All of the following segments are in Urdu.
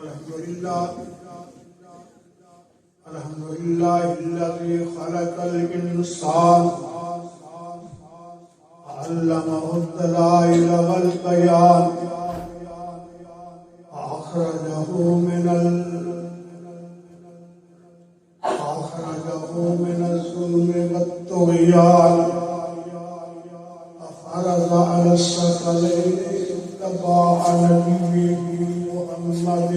الحمد لله الذي خلق الإنسان علمه الدلائل والبيان أخرجه من الظلم والطغيان فرض على الثقلين اتباع نبيه محمد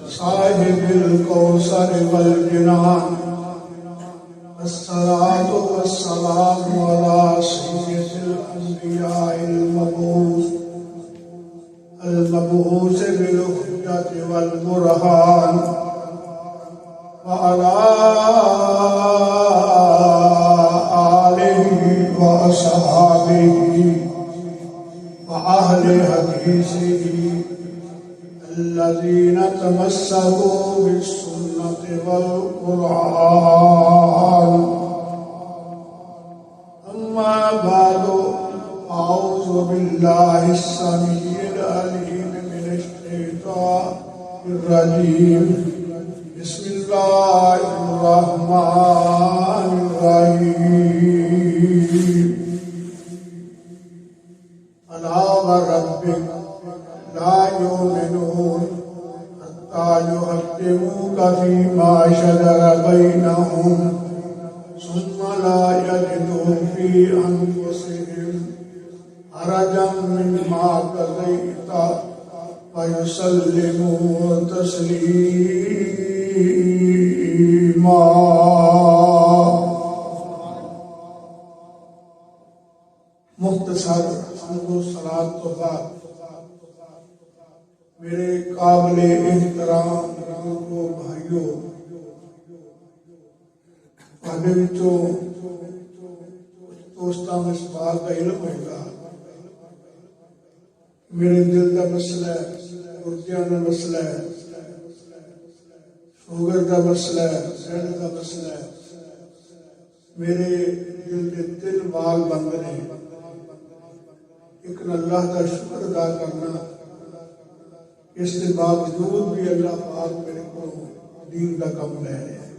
صاحب الكوثر والجنان الصلاة والسلام على سيد الأنبياء المبعوث بالحجة والبرهان وعلى آله وأصحابه وأهل حديثه الذين تمسكوا بالسنة والقرآن. أما بعد، أعوذ بالله السميع العليم من الشيطان الرجيم. بسم الله الرحمن الرحيم. فلا وربك لا يؤمنون حتى يحكموك فيما شجر بينهم ثم لا يجدوا في أنفسهم حرجا مما قضيت ويسلموا تسليما. مختصر حمد و صلاۃ تو بعد میرے قابل احترام بزرگوں بھائیوں، آگے وچوں دوستاں میں اس بات کا علم ہوئے گا میرے دل کا مسئلہ ہے، گردیاں کا مسئلہ ہے، شوگر کا مسئلہ ہے، صحت کا مسئلہ ہے، میرے دل کے 3 وال بند نے. ایک اللہ کا شکر ادا کرنا، اس کے باوجود بھی اللہ پاک میرے کو دین کا کم لے رہے ہیں.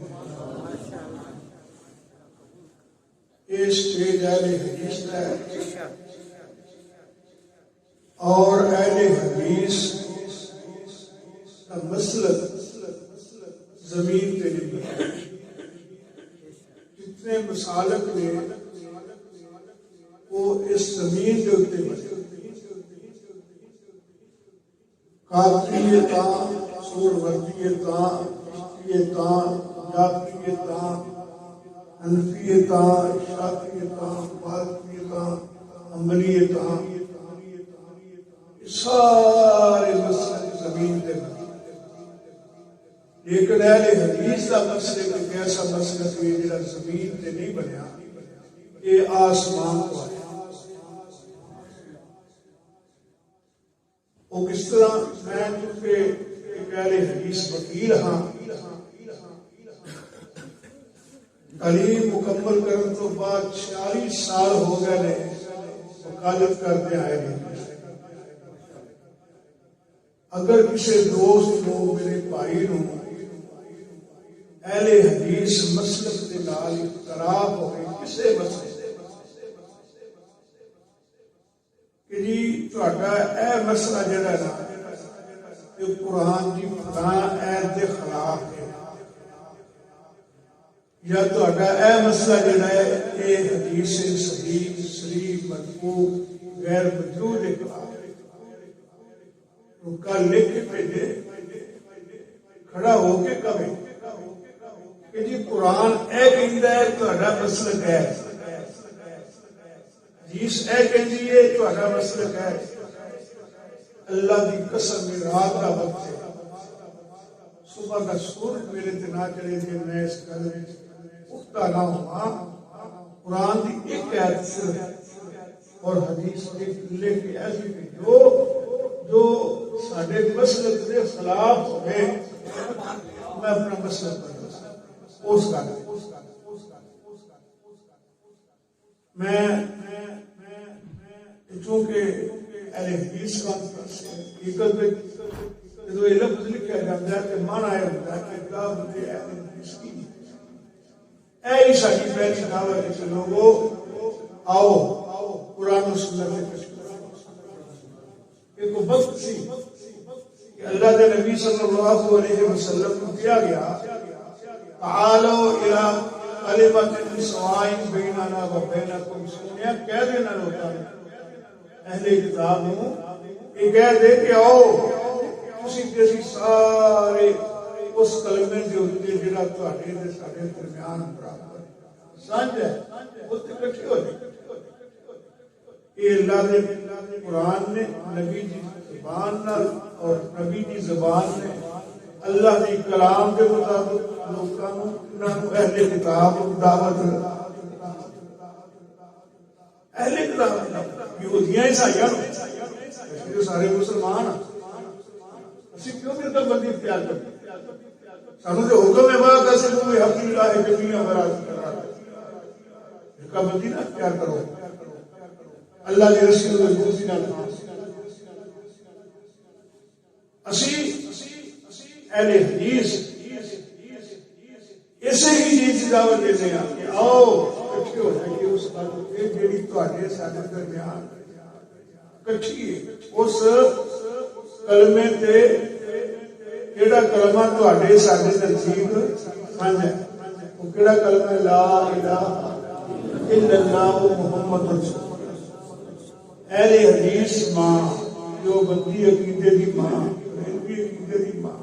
یہ اسٹیج اہل حدیث ہے اور اہل حدیث کا مسلک زمین پہ نہیں بنا. جتنے مسالک نے وہ اس زمین کے اوپر بنے. قادریتاں، سوروردیتاں، عشقیتاں، جعفریتاں، حنفیتاں، شافعیتاں، مالکیتاں، حنبلیتاں، سارے مسلک زمین پہ بنے. لیکن اہل حدیث کا مسلک ایک ایسا مسلک ہے جڑا زمین پہ نہیں بنیا، یہ آسمان کو ہے. وہ کس طرح؟ میں چونکہ ایک اہل حدیث وکیل ہاں، تعلیم مکمل کرنے تو بعد 40 سال ہو گئے نے وکالت کرتے آئے ہیں. اگر کسی دوست کو، میرے بھائی نو اہل حدیث مسلک کے نال اختلاف ہوئے کسی مسئلے کہ جی تہاڈا اے مسئلہ جڑا ہے نا یہ قرآن کی فلاں آیت کے خلاف ہے، یا تہاڈا اے مسئلہ جڑا ہے یہ حدیث صحیح صریح مرفوع غیر موجود کے خلاف ہے، تو کل لکھ کے بھیجے، کھڑا ہو کے کہے کہ جی قرآن اے کہندا ہے تہاڈا مسلک ہے، حدیث اے کہندی ہے تہاڈا مسلک ہے. اللہ کی قسم میں رات کا وقت ہے، صبح کا سورج میرے تے نہ چڑھے کہ میں اس گل وچ پختہ نہ ہوا. قرآن کی ایک آیت صرف اور حدیث لے کے ایسی جو ساڈے مسلک کے خلاف ہوئے میں اپنا مسلک پر اس گل میں چونکہ اہل حدیث کانفرنس جب یہ لفظ لکھا جاتا ہے کہ مانا یہ ہوتا ہے کہ دعوت اہل حدیث کی اے ساری پہلی دعوت ہے کہ لوگوں آؤ قرآن و سنت کے ایک وقت سی کہ اللہ کے نبی صلی اللہ علیہ وسلم کو کیا گیا تعالوا الى کلمۃ سواء بیننا و بینکم سنیا کہہ دینا ہوتا ہے اہل کتاب کو یہ کہہ دے کہ آؤ تسی جیسی سارے اس کلمے کے اتنے جڑا تہاڈے تے ساڈے درمیان برابر سانجھ ہے وہ تے اکٹھے ہو جائے یہ اللہ نے قرآن نے نبی کی زبان نال اور نبی کی زبان نے اللہ کے کلام کے مطابق لوگوں کو اہل کتاب دعوت اہل کتاب یہودیاں عیسائیاں جو سارے مسلمان اسی کیوں پھر تک بندی اختیار کرتے سانو جو حکم ہے بات ہے صرف وہ حق اللہ ہے کہ دنیا برات کا بندی نہ اختیار کرو اللہ کے رسول نے دوسری نہ اسی اہل حدیث اسے ہی چیز دعوت دیتے ہیں کہ آؤ اکٹھے ہو جائیں کہ اس بات جیڑی تہاڈے ساڈے درمیان کٹھی ہے اس کلمے تے کیڑا کلمہ تہاڈے ساڈے نزدیک سانجھ ہے وہ کیڑا کلمہ ہے لا الہ الا اللہ محمد رسول اہل حدیث ماں جو بندی عقیدے دی ماں عقیدے دی ماں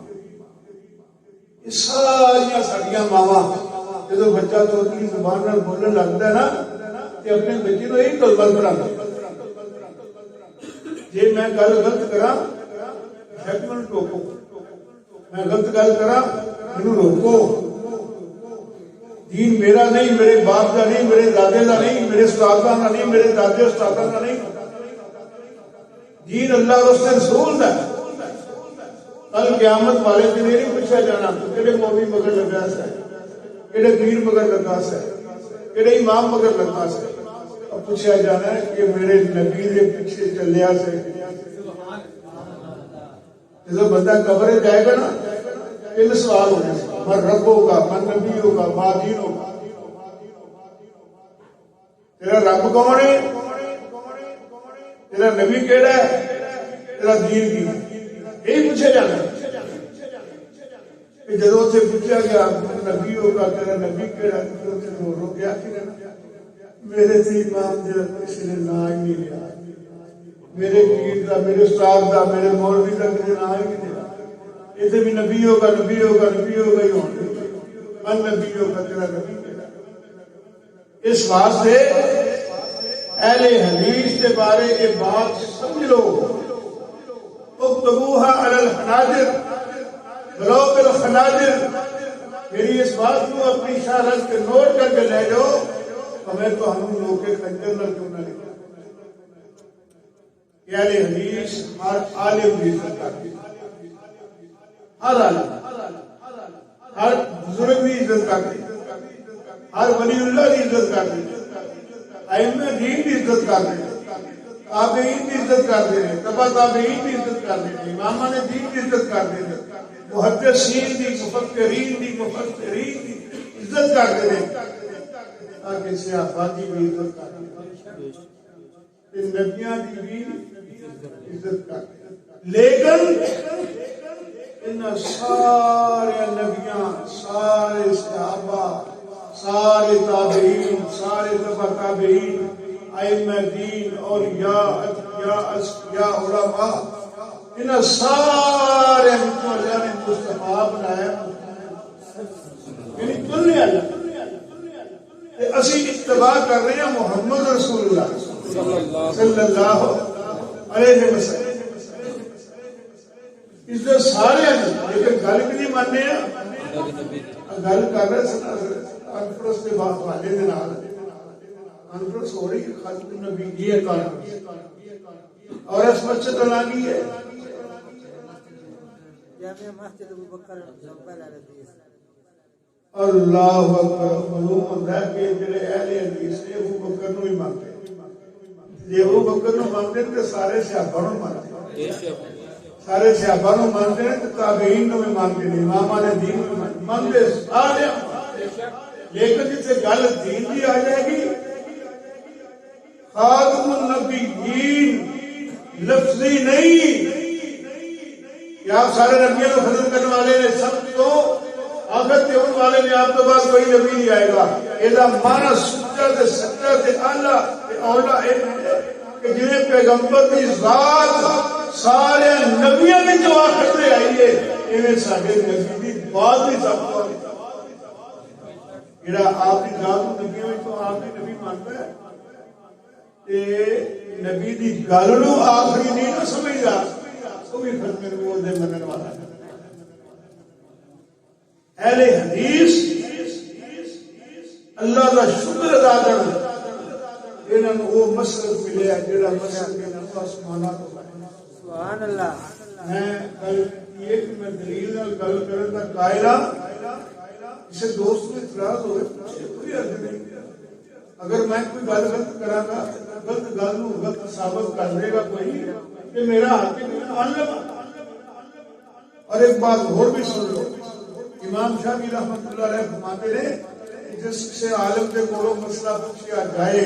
یہ ساری ساڈیاں ماواں جدو بچہ تو اپنی زبان نال بولن لگتا ہے نا تے اپنے بچے کو یہی کلمہ پڑھانا جی میں گل غلط کراں شکمن ٹوکو میں غلط گل کراں مینوں روکو دین میرا نہیں میرے باپ کا نہیں میرے دادے کا نہیں میرے استاداں کا نہیں میرے دادے استاداں کا نہیں دین اللہ اور اس کے رسول کا کل قیامت والے دن یہ نہیں پوچھا جانا کہڑے مولوی مگر لگا ہے کہڑے پیر مگر لگا ہے کہڑے امام مگر لگا ہے اب پوچھا جانا ہے کہ میرے نبی کے پیچھے چلیا سے جب بندہ قبر جائے گا نا تین سوال ہونے من رب ہوگا من نبی ہوگا ما دین ہوگا تیرا رب کون ہے تیرا نبی کیڑا ہے تیرا دین کی یہی پوچھے جانا کہ جب اسے پوچھا گیا نبی ہوگا تیرا نبی کیڑا رو گیا میرے سے امام جب کسی نے نہ ہی نہیں لیا میرے پیر کا میرے استاد کا میرے مولوی کا کسی نہ ہی نہیں لیا اسے بھی نبی ہوگا نبی ہوگا نبی ہوگا ہی ہونے من نبی ہوگا تیرا نبی کیڑا اس واسطے اہل حدیث کے بارے یہ بات سمجھ لو اکتبوها علی الحناجر بلو بالخناجر میری اس بات کو اپنی شہرت کے نوٹ کر کے لے جاؤ ہمیں تو ہم لوگ کے خنجر نہ کیوں نہ لکھا کہ اہل حدیث ہر عالم کی عزت کرتے ہر عالم ہر بزرگ کی عزت کرتے ہر ولی اللہ کی عزت کرتے ائمہ دین کی عزت کرتے تابعین کی عزت کرتے ہیں تبع تابعین کی عزت کرتے ہیں امامہ نے دین کی عزت کرتے ہیں محدثین کی مفکرین کی مفسرین کی عزت کرتے ہیں تاکہ صحابہ کی بھی عزت کرتے ہیں نبیاں کی بھی عزت کرتے ہیں لیکن ان سارے نبیاں سارے صحابہ سارے تابعین سارے تبع تابعین ائمہ دین اولیاء اتقیاء علماء ان سارے اللہ نے مصطفیٰ بنایا یعنی دنیا اسی اتباع کر رہے ہیں محمد رسول اللہ صلی اللہ علیہ وسلم اس دے سارے لیکن گل بھی نہیں ماننے گل کر رہے انفرس کے حوالے دے نال انفرس ہو رہی ہے خالق نبی یہ کار اور اس مسجد تلاگی ہے اللہ اکبر معلوم ہوتا ہے کہ جڑے اہل حدیث نے ابو بکر نو ہی مانتے جے ابو بکر نو مانتے تے سارے صحابہ نو مانتے سارے صحابہ نو مانتے ہیں، تابعین نو بھی مانتے ہیں، اماماں نے دین نو مانتے سارے، لیکن جتنے گل دین کی آ جائے گی، خاتم النبیین لفظی نہیں کہ آپ سارے نبیوں کو ختم کرنے والے نے، سب تو آخر تے ان والے نے، آپ کے بعد کوئی نبی نہیں آئے گا. یہ مانا سچا تے سچا تے اعلیٰ تے اولا کہ جنہیں پیغمبر کی ذات سارے نبیوں کی جو آخر میں آئی ہے، انہیں سارے نبی کی بات ہی سب کو جڑا آپ کی ذات نبیوں میں تو آپ کی نبی مانتا ہے تے نبی دی گل نو آخری نہیں نہ سمجھدا، وہ بھی ختم نبوت دے منن والا ہے. اہل حدیث اللہ کا شکر ادا کرنا، انہاں نوں وہ مسلک ملیا جڑا مسلک انہاں آسماناں تو ہے. سبحان اللہ. میں گل یہ کہ میں دلیل نال گل کرن دا قائل ہاں، کسی دوست کو اعتراض ہوئے کوئی حرج نہیں. اگر میں کوئی گل غلط کراں گا، غلط گل نوں غلط ثابت کر دے گا کوئی کہ میرا حق مان لو. اور ایک بات اور بھی سن لو، امام شافعی رحمۃ اللہ علیہ فرماتے ہیں جس سے عالم کے کولوں مسئلہ پوچھا جائے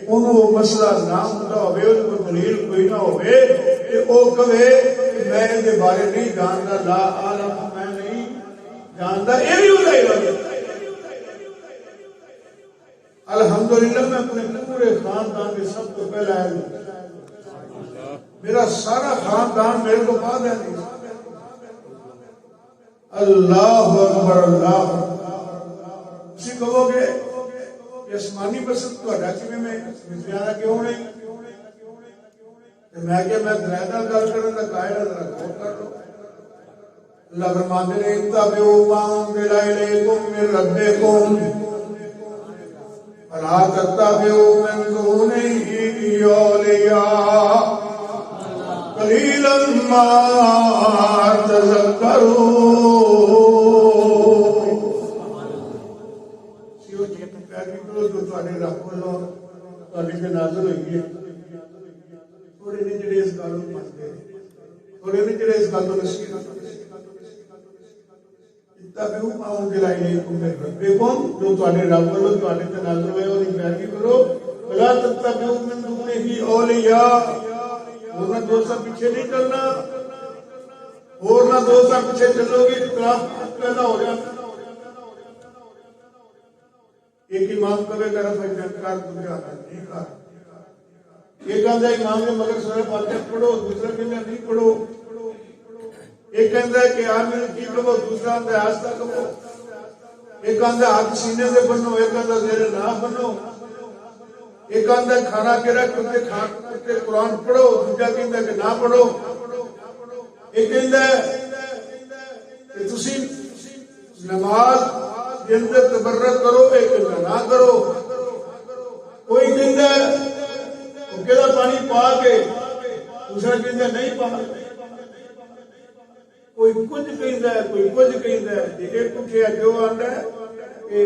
انہوں وہ مسئلہ نہ ہوتا ہوئے، ان کو دلیل کوئی نہ ہوئے کہ وہ کہے کہ میں ان کے بارے نہیں جانتا، لا عالم میں نہیں جانتا، یہ بھی ہوتا ہے. الحمدللہ میں اپنے پورے خاندان کے سب کو پہلا ہے، میرا سارا خاندان میرے کو بعد ہے. اللہ اکبر اللہ. تسی کہو گے کہ آسمانی پسند تہاڈا کیویں میں زیادہ کیوں نہیں؟ میں کہ میں درائدہ گل کرن دا قائل ذرا غور کر لو. اللہ فرماتے ہیں اتبعوا ما انزل الیکم من ربکم ولا تتبعوا من دونه اولیاء قلیلا ما تذکرون. نازل ہوئی ہے تھوڑے نے جڑے اس گل نوں منتے ہیں، تھوڑے نے جڑے اس گل نوں نصیحت اتبعوا ما انزل الیکم من ربکم، جو تواڈے رب والوں تواڈے تے نازل ہوئے وہ پیروی کرو. ولا تتبعوا من دونه اولیاء، اور دوستاں پیچھے نہیں چلنا، اور نہ دوستاں پیچھے چلو گے اختلاف پیدا ہو جاتا. ایک امام کبھی کرا کر دوسرا نہیں کر، ایک کہتا ہے امام نے مگر سورہ فاتحہ پڑھو، دوسرا کہتا ہے نہیں پڑھو. ایک کہتا ہے کہ آمین کی کہو، دوسرا کہتا ہے آستہ کہو. ایک کہتا ہے ہاتھ سینے سے بنو، ایک کہتا ہے زیر نہ بنو. ایک کہتا ہے کھانا کے رکھ کے قرآن پڑھو، دوسرا کہتا ہے کہ نہ پڑھو. ایک کہتا ہے کہ تسی نماز کے اندر تبرک کرو، ایک کہتا نہ کرو. کوئی کہتا ہے کہڑا پانی پا کے، دوسرا کہتا ہے نہیں پا. کوئی کچھ کہتا ہے، کوئی کچھ کہتا ہے. ایک اٹھیا جو آتا ہے کہ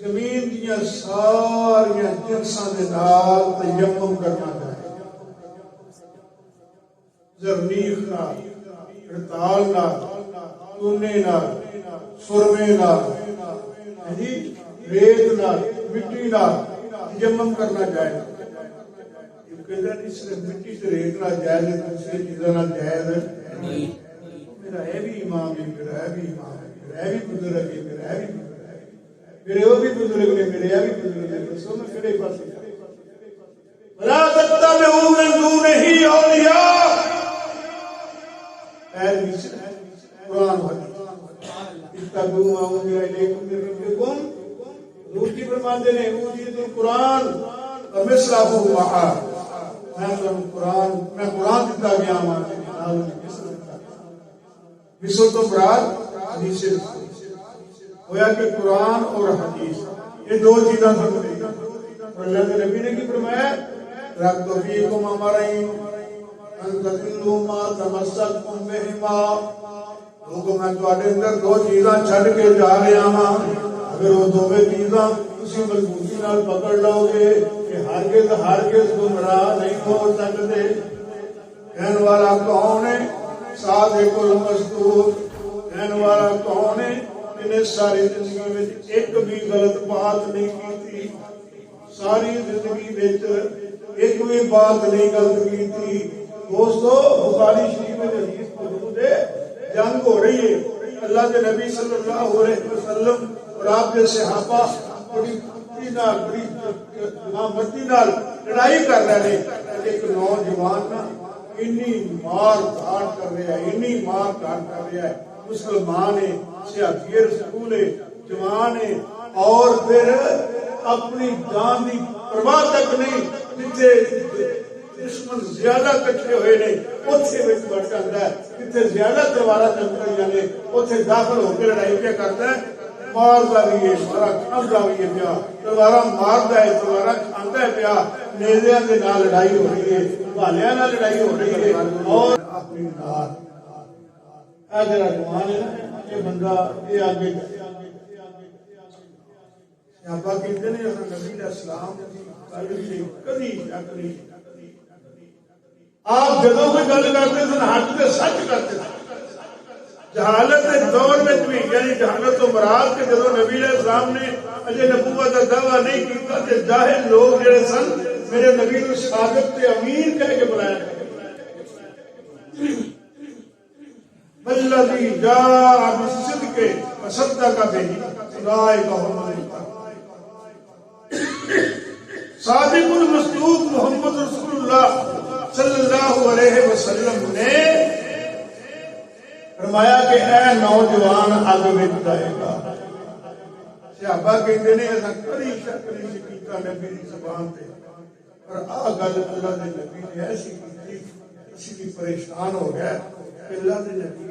زمین دیا ساریا جنساں دے نال تیمم کرنا چاہیے، زرنیخ نال، رتال نال، چونے نال، سرمے نال، ریت نال، مٹی نال تیمم کرنا چاہیے. کہتا نہیں صرف مٹی سے ریت نال جائز ہے، دوسری چیزوں نال جائز ہے. میرا ہے بھی امام ہے، میرا ہے بھی امام ہے، میرا ہے بھی بزرگ ہے، میرا ہے بھی بزرگ ہے، میرے وہ بھی بزرگ نے، میرے یہ بھی بزرگ نے. دسو میں کہڑے پاسے ولا تتبعوا من دونه اولیاء. اے قرآن حدیث اتبعوا ما انزل الیکم من ربکم. حضور کی فرماتے ہیں اوتیت القرآن ومثلہ معہ. میں قرآن دیتا گیا ہوں، مثل تو مراد حدیث ہویا کہ قرآن اور حدیث یہ دو چیزاں سمجھ. اور اللہ کے نبی نے کی فرمایا رکھتو فیکم امرین ان تذلوا ما تمسکتم بہما. لوگوں میں تواڈے اندر دو چیزاں چھڈ کے جا رہا ہاں، اگر وہ دونوں چیزاں تسی مضبوطی نال پکڑ لو گے کہ ہرگز گمراہ نہیں ہو سکتے. کہنے والا کون ہے؟ صادق المصدوق۔ کہنے والا کون ہے؟ انہیں ساری زندگی میں ایک بھی غلط بات نہیں کی تھی، ساری زندگی میں ایک بھی بات نہیں غلط کی تھی۔ دوستو بخاری شریف میں حدیث موجود ہے، جنگ ہو رہی ہے، اللہ کے نبی صلی اللہ علیہ وسلم اور آپ کے صحابہ بڑی مردی نال لڑائی کر رہے ہیں۔ ایک نوجوان نا انی مار دھاڑ کر رہا ہے، انی مار دھاڑ کر رہا ہے، مسلمان ہے، صحابی رسول ہے، جوان ہے، اور پھر اپنی جان کی پرواہ تک نہیں، جتنے دشمن زیادہ کٹھے ہوئے نے اتنے بڑھ جاتا ہے، جتنے زیادہ تلوار چمک رہی نے اتنے داخل ہو کے لڑائی پہ کرتا ہے، مارتا بھی ہے، مارا کھاندا بھی ہے پیا، تلوارا مارتا ہے، تلوارا کھاندا ہے پیا، نیزیاں کے نال لڑائی ہو رہی ہے، بھالیاں نال لڑائی ہو رہی ہے، اور اپنی نار اے جڑا جوان ہے نا، یہ بندہ یہ آگے صحابہ کہتے ہیں نبی علیہ السلام کبھی کبھی آپ جدوں کوئی گل کرتے تھے حق تے سچ کرتے تھے۔ جہالت کے دور میں بھی، یعنی جہالت تو مراد کہ جدوں نبی علیہ السلام نے اجے نبوت کا دعویٰ نہیں کیتا تے جاہل لوگ جڑے سن میرے نبی کو صادق تے امین کہہ کے بلایا والذی جاء بالصدق وصدق به اولئک هم المتقون۔ صادق المصدوق محمد رسول اللہ صلی اللہ علیہ وسلم نے فرمایا کہ اے نوجوان اگ میں جائے گا۔ صحابہ کہتے ہیں ایسا کبھی شک نہیں کیتا نبی کی زبان پہ، اور آ گل اللہ کے نبی نے ایسی کی اسی بھی پریشان ہو گیا کہ اللہ کے نبی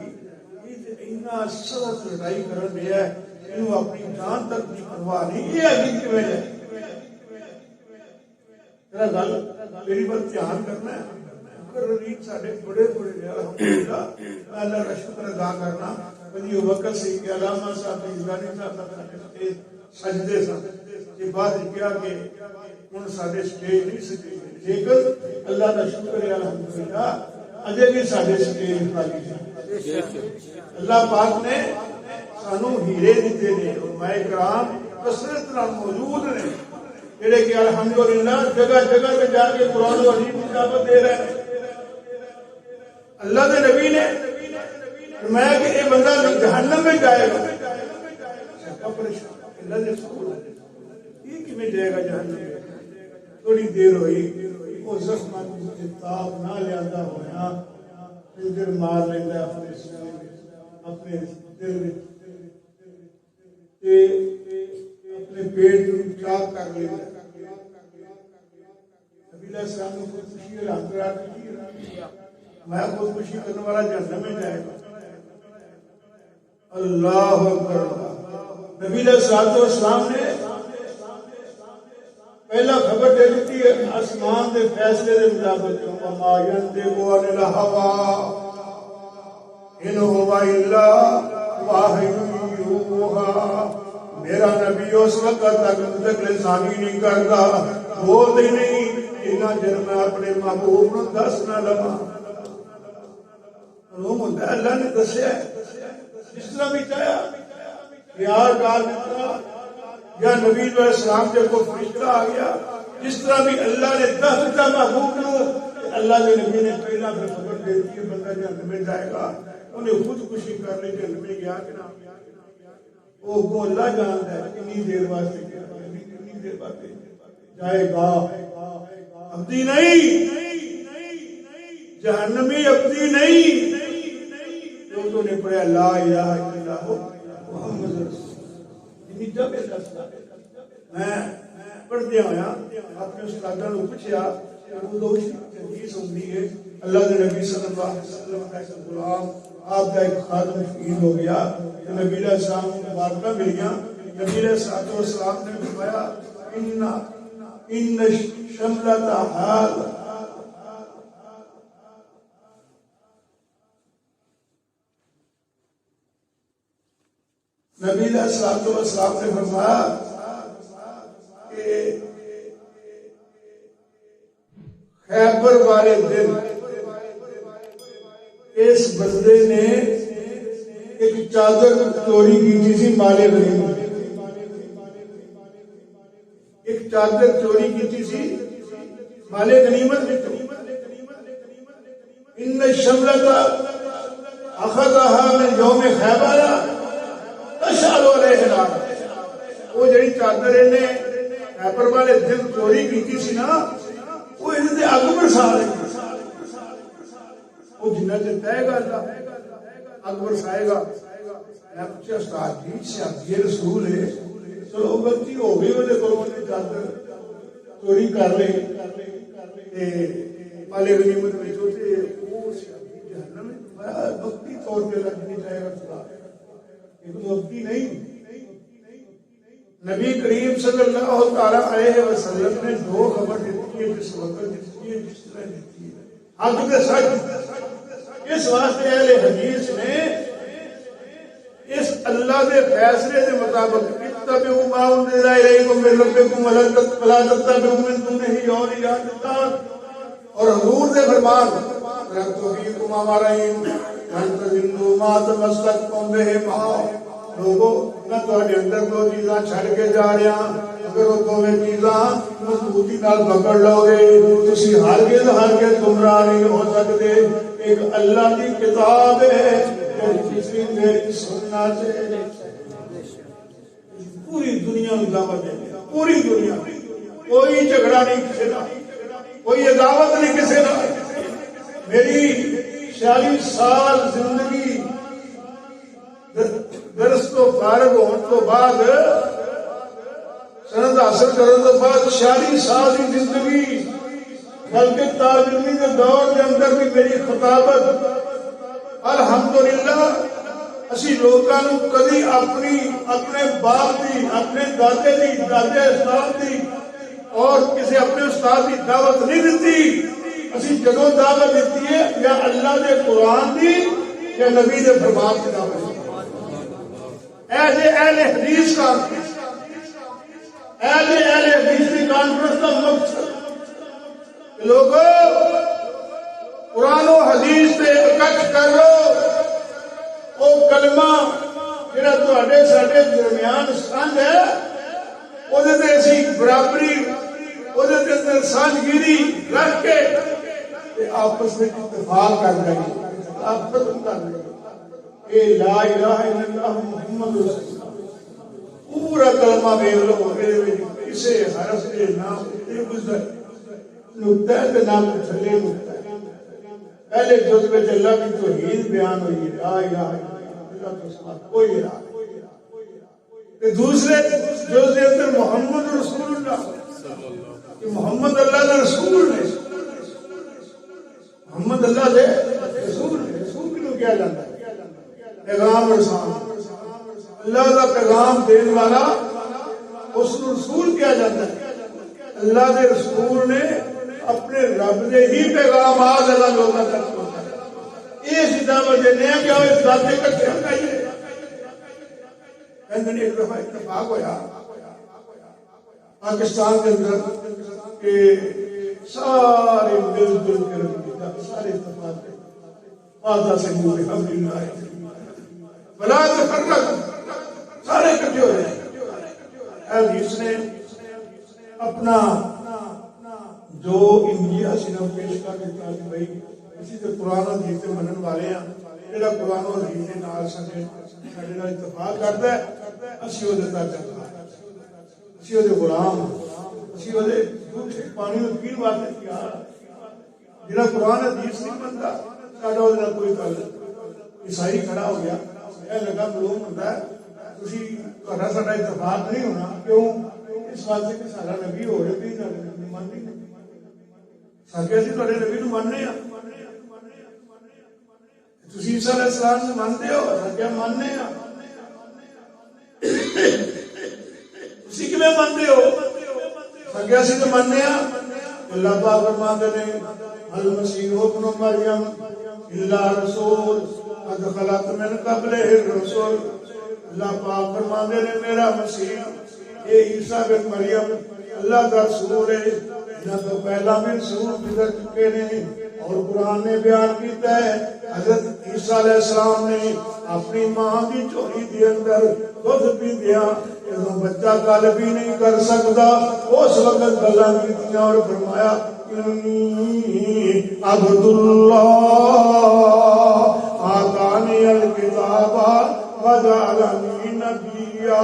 اتنا سخت لڑائی کر رہا ہے، انہوں اپنی جان تک کی پرواہ نہیں، یہ ابھی کی وجہ ہے۔ گل میری بات دھیان کرنا ہے، سارے بڑے بڑے الحمدللہ اللہ کا شکر ادا کرنا، کبھی وقت سے کہ علامہ صاحب عزانی صاحب سجدے سن، یہ بات کیا کہ ہوں سارے اسٹیج نہیں سجے، لیکن اللہ کا شکر ہے الحمدللہ اجے بھی سارے اسٹیج خالی ہے۔ اللہ پاک نے سانو ہیرے دیتے نے، علماء کرام کثرت نال موجود نے جڑے کہ الحمدللہ جگہ جگہ پہ جا کے قرآن و حدیث کی دعوت دے رہے ہیں۔ اللہ کے نبی نے فرمایا کہ یہ بندہ جہنم میں جائے گا، اللہ نے یہ کیوں جائے گا جہنم میں؟ تھوڑی دیر ہوئی وہ زخم تاب نہ لیا ہوا پھر مار لینا اپنے دل میں، اپنے پیٹ چاک کر لینا۔ نبی علیہ السلام نے خود خوشی میں خود خوشی کرنے والا جہنم میں جائے گا۔ اللہ اکبر۔ نبی علیہ السلام نے پہلا خبر دے دیتی ہے آسمان کے فیصلے کے مطابق، وما ينطق عن الهوى ان هو الا وحی یوحی۔ میرا نبی اس وقت تک مطلق لسانی نہیں کرتا، بولتا ہی نہیں، اتنا چر میں اپنے محبوب نو دس نہ لواں۔ معلوم ہوتا ہے اللہ نے دسیا جس طرح بھی چاہیا پیار ڈال دیتا، یا نبی علیہ السلام کے کوئی فرشتہ آ گیا، جس طرح بھی اللہ نے دس دیتا محبوب نو، اللہ کے نبی نے پہلا پھر خبر دے دی کہ بندہ جہنم میں جائے گا۔ انہیں خود خوشی کر لی جہنم میں گیا کہ نہ، وہ اللہ جانتا ہے کتنی دیر واسطے کتنی دیر واسطے جائے گا۔ ابدی نہیں، جہنمی ابدی نہیں، جو نے پڑھا لا الہ الا اللہ محمد رسول اللہ۔ میں پڑھدیا ہوا اپنے استادوں نے پوچھا حدیث ہوتی ہے اللہ کے نبی صلی اللہ علیہ وسلم کا ایک غلام آپ کا ایک خادم شہید ہو گیا، نبی علیہ السلام کو مبارکہ ملیاں، نبی علیہ السلام نے فرمایا ان شملت حال نبی علیہ السلام نے فرمایا کہ خیبر والے دن اس بندے نے ایک چادر چوری کی تھی مالے غنیمت، ایک چادر چوری کی تھی مالے غنیمت میں۔ ان الشملۃ اخذها من یوم خیبر تشعل علیہ نار، وہ جڑی چادر انہیں خیبر والے دن چوری کی سی نا، وہ انہیں دے اگ برسا رہی، وہ جنہ سے کہے گا اللہ اگ برسائے گا۔ میں پوچھا استاد جی سیادی رسول ہے، چلو غلطی ہو گئی وہ کو چادر چوری کر لے مالے غنیمت میں چوتے وہ سیادی جہنم میں بختی طور پہ لگ نہیں جائے گا، یہ تو بختی نہیں۔ نبی کریم صلی اللہ تعالیٰ علیہ وسلم نے دو خبر دیتی ہے جس وقت دیتی ہے جس طرح دیتی ہے حق کے سچ۔ اس واسطے اہل حدیث نے اس اللہ کے فیصلے کے مطابق اتبعوا ما انزل الیکم من ربکم ولا تتبعوا من دونہ اولیاء، اور حضور نے فرمان ربکم امرین ان تذلوا ما تمسکتم بہما، لوگوں میں تھوڑے اندر دو چیزاں چھڑ کے جا رہا، اگر وہ دونوں چیزاں مضبوطی نال پکڑ لو گے تسی ہرگز گمراہ نہیں ہو سکتے۔ ایک اللہ کی کتاب ہے، دوسری میری سنت ہے۔ پوری دنیا میں دعوت ہے، پوری دنیا، کوئی جھگڑا نہیں کسی کا، کوئی عداوت نہیں کسی کا۔ میری 46 سال زندگی درس تو فارغ ہونے تو بعد، سند حاصل کرنے تو بعد 46 سال کی زندگی، بلکہ طالب علمی کے دور کے اندر بھی میری خطابت الحمدللہ اسی لوگوں کو کبھی اپنے باپ کی، اپنے دادے کی، دادے استاد کی اور کسی اپنے استاد کی دعوت نہیں دیتی۔ اسی جدوں دعوت دیتی ہے یا اللہ کے قرآن کی یا نبی کے فرمان کی دعوت۔ ایسے اہل حدیث کا اہل حدیث کی کانفرنس کا مقصد لوگوں قرآن و حدیث سے اکٹھ کر لو، وہ کلمہ جڑا تہاڈے ساڈے درمیان سانجھ ہے، وہ اسی برابری، وہ اندر سانجھگیری رکھ کے آپس میں اتفاق کر لیں، آپس میں کر لیں اے لا الہ الا اللہ محمد رسول اللہ، پورا کلمہ دیکھ لو، کسی حرف کے نام گزر نقطہ ہے تو نام تھلے نقطہ ہے۔ پہلے جز میں اللہ کی توحید بیان ہوئی ہے، لا الہ الا اللہ کے سوا کوئی الہ نہیں۔ دوسرے جز کے اندر محمد رسول اللہ، کہ محمد اللہ کا رسول ہے، محمد اللہ کے رسول ہے۔ رسول کیوں کیا جاتا ہے؟ پیغام رسان، اللہ کا پیغام دینے والا اس رسول کیا جاتا ہے۔ اللہ کے رسول نے اپنے رب نے ہی پیغام آج اللہ لوگوں تک پہنچایا۔ یہ سیدھا وجہ نہیں ہے کہ وہ اس ذات اکٹھے ہو گئے۔ ایک دفعہ اتفاق ہوا پاکستان کے اندر کہ سارے مل جل کر سارے اتفاق فاضا سے منہ الحمدللہ بلا تفرق، سارے اکٹھے ہو جائیں۔ حدیث نے اپنا جو انجیل صرف پیش کر دیتا کہ بھائی اسی سے قرآن و حدیث منن والے ہیں، جہاں قرآن و حدیث کے نال سارے اتفاق کرتا ہے، اسی وہ دیتا چلتا ہے، اسی وہ غلام، اسی وہ پانی میں پین واسطے کیا، جہاں قرآن حدیث نہیں بنتا ساڈا وہ کوئی تعلق۔ عیسائی کھڑا ہو گیا، یہ لگا معلوم ہوتا ہے تھوڑا ساڈا اتفاق نہیں ہونا، کیوں؟ اس واسطے کہ سارا نبی ہو رہے بھی نبی مانتے نہیں، ساکے اسی تھوڑے نبی نو ماننے ہیں، تسی عیسیٰ علیہ السلام سے مانتے ہو، ساکے ہم ماننے ہیں، تسی کیویں مانتے ہو؟ ساکے اسی تو ماننے ہیں۔ اللہ پاک فرماتے ہیں المسیح ابن مریم الا رسول قد خلت من قبلہ الرسل، اللہ پاک فرماتے ہیں میرا مسیح اے عیسیٰ بن مریم اللہ کا رسول ہے، نہ تو پہلا بھی رسول گزر چکے نے اور قرآن نے بیان کیتا ہے حضرت عیسیٰ علیہ السلام نے اپنی ماں کی جھولی دے اندر دودھ پی دیا جدوں بچہ گل بھی نہیں کر سکتا اس وقت گلاں کیتیاں اور فرمایا عبد اللہ آتانی الکتاب وجعلنی نبیا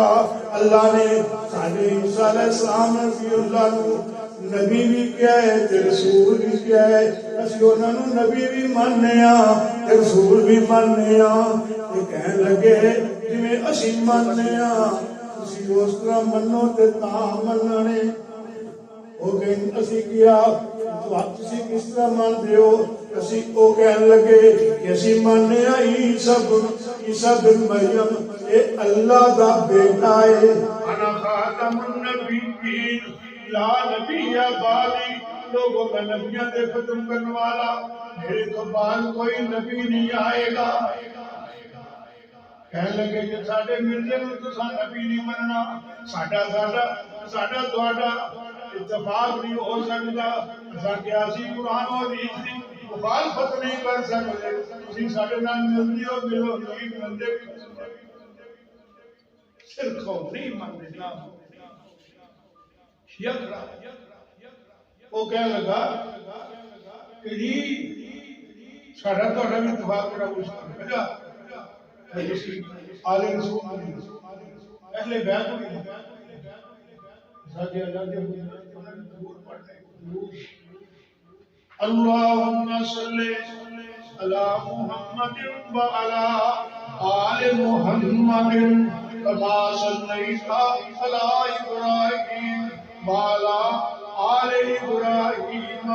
اللہ نے ساڈے عیسیٰ علیہ السلام نبی اللہ نو نبی بھی کیا ہے تے رسول بھی کیا ہے اسی انہاں نو نبی بھی ماننے ہاں تے رسول بھی ماننے ہاں تے کہن لگے جویں اسی ماننے ہاں تسی اس طرح منو تے تاں مننے او کہ اسی کیا تسی کس طرح مانتے ہو اسی او کہن لگے کہ اسی ماننے ہاں عیسیٰ بن مریم اے اللہ دا بیٹا ہے انا خاتم النبیین لا نبی بعدی لوگوں کا نبیوں دے ختم کرنے والا میرے تو بعد کوئی نبی نہیں آئے گا کہنے لگے کہ ساڈے مرزے نوں تساں نبی نہیں مننا ساڈا تہاڈا اتفاق نہیں ہو سکتا اساں کیا سی قرآن و حدیث دی مخالفت نہیں کر سکتے تسی ساڈے نال ملدے ہو ملو نہیں ملدے صرف قوم نہیں مانتے نا وہ کہنے لگا کہ جی ساڈا تہاڈا بھی اتفاق کرا کچھ کرا آل رسول اہل بیت اللہم صلی علی محمد وعلی آل محمد کما صلیت علی ابراہیم وعلی آل ابراہیم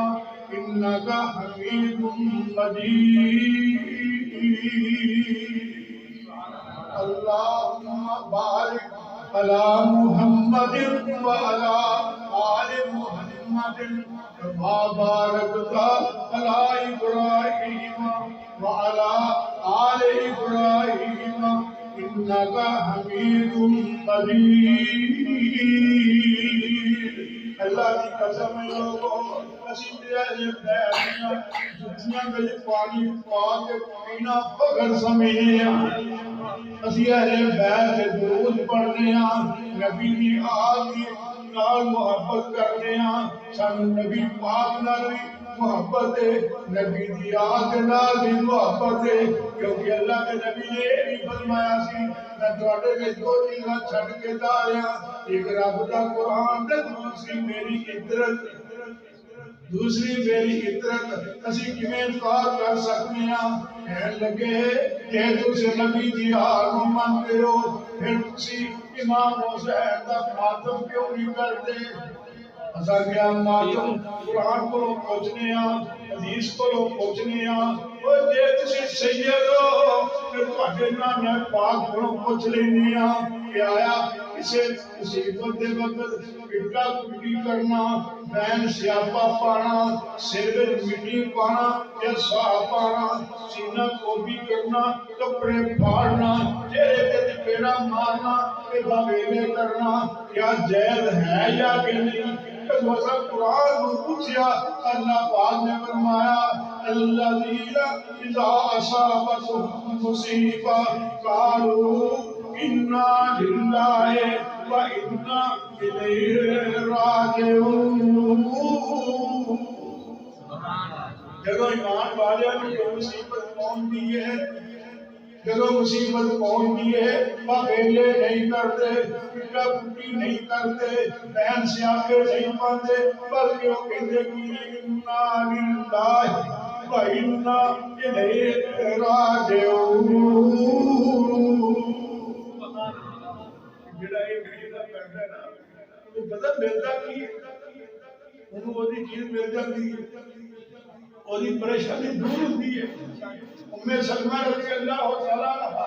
انک حمید مجید اللہم بارک علی محمد وعلی آل محمد کما بارکت علی ابراہیم وعلی آل ابراہیم انک حمید مجید اللہ کی قسم لوگوں اسی اہل بیت جتیاں وچ پانی پا کے پینا فخر سمجھنے ہاں اسی اہل بیت دے درود پڑھنے ہاں نبی دی آل دی نال محبت کرنے ہاں سانوں نبی پاک نال بھی محبت ہے نبی دی آل دے نال بھی محبت ہے کیونکہ اللہ کے نبی نے یہ بھی فرمایا سی میں تواڈے وچ دو چیزاں چھڈ کے جا رہا ایک رب دا قرآن تے دوسری میری عطرت اسی کیویں انکار کر سکتے ہاں کہن لگے کہ تسی نبی دی آل نوں منتے ہو پھر تسی امام حسین دا ماتم کیوں نہیں کرتے اساں کیا ماتم قرآن کو پہنچنے ہاں حدیث کو پہنچنے ہاں اور جے تسی سید ہو پھر تواڈے نام پاک کو پوچھ لینے ہاں کہ آیا اسے مصیبت دے وقت پٹا پٹی کرنا بین سیاپا پانا سر وچ مٹی پانا یا سا پانا سینہ کوبی کرنا کپڑے پھاڑنا چہرے تے چپیڑا مارنا تے باویلے کرنا کیا جائز ہے یا کہ نہیں وسا قرآن کو پوچھا اللہ پاک نے فرمایا الذین اذا اصابتهم مصیبہ قالوا انا للہ و انا الیہ راجعون جدو ایمان والوں کو مصیبت پہنچتی ہے جدو مصیبت پہنچتی ہے باویلے نہیں کرتے پٹا پٹی نہیں کرتے بہن سیاپے نہیں پاتے بلکہ وہ کہتے کہ انا للہ و انا الیہ راجعون جڑا یہ خریدا کرتا ہے نا وہ پتہ ملتا کی انہوں وہ چیز مل جاتی ہے اور یہ پریشانی دور ہوتی ہے ام سلمہ رضی اللہ تعالیٰ عنہ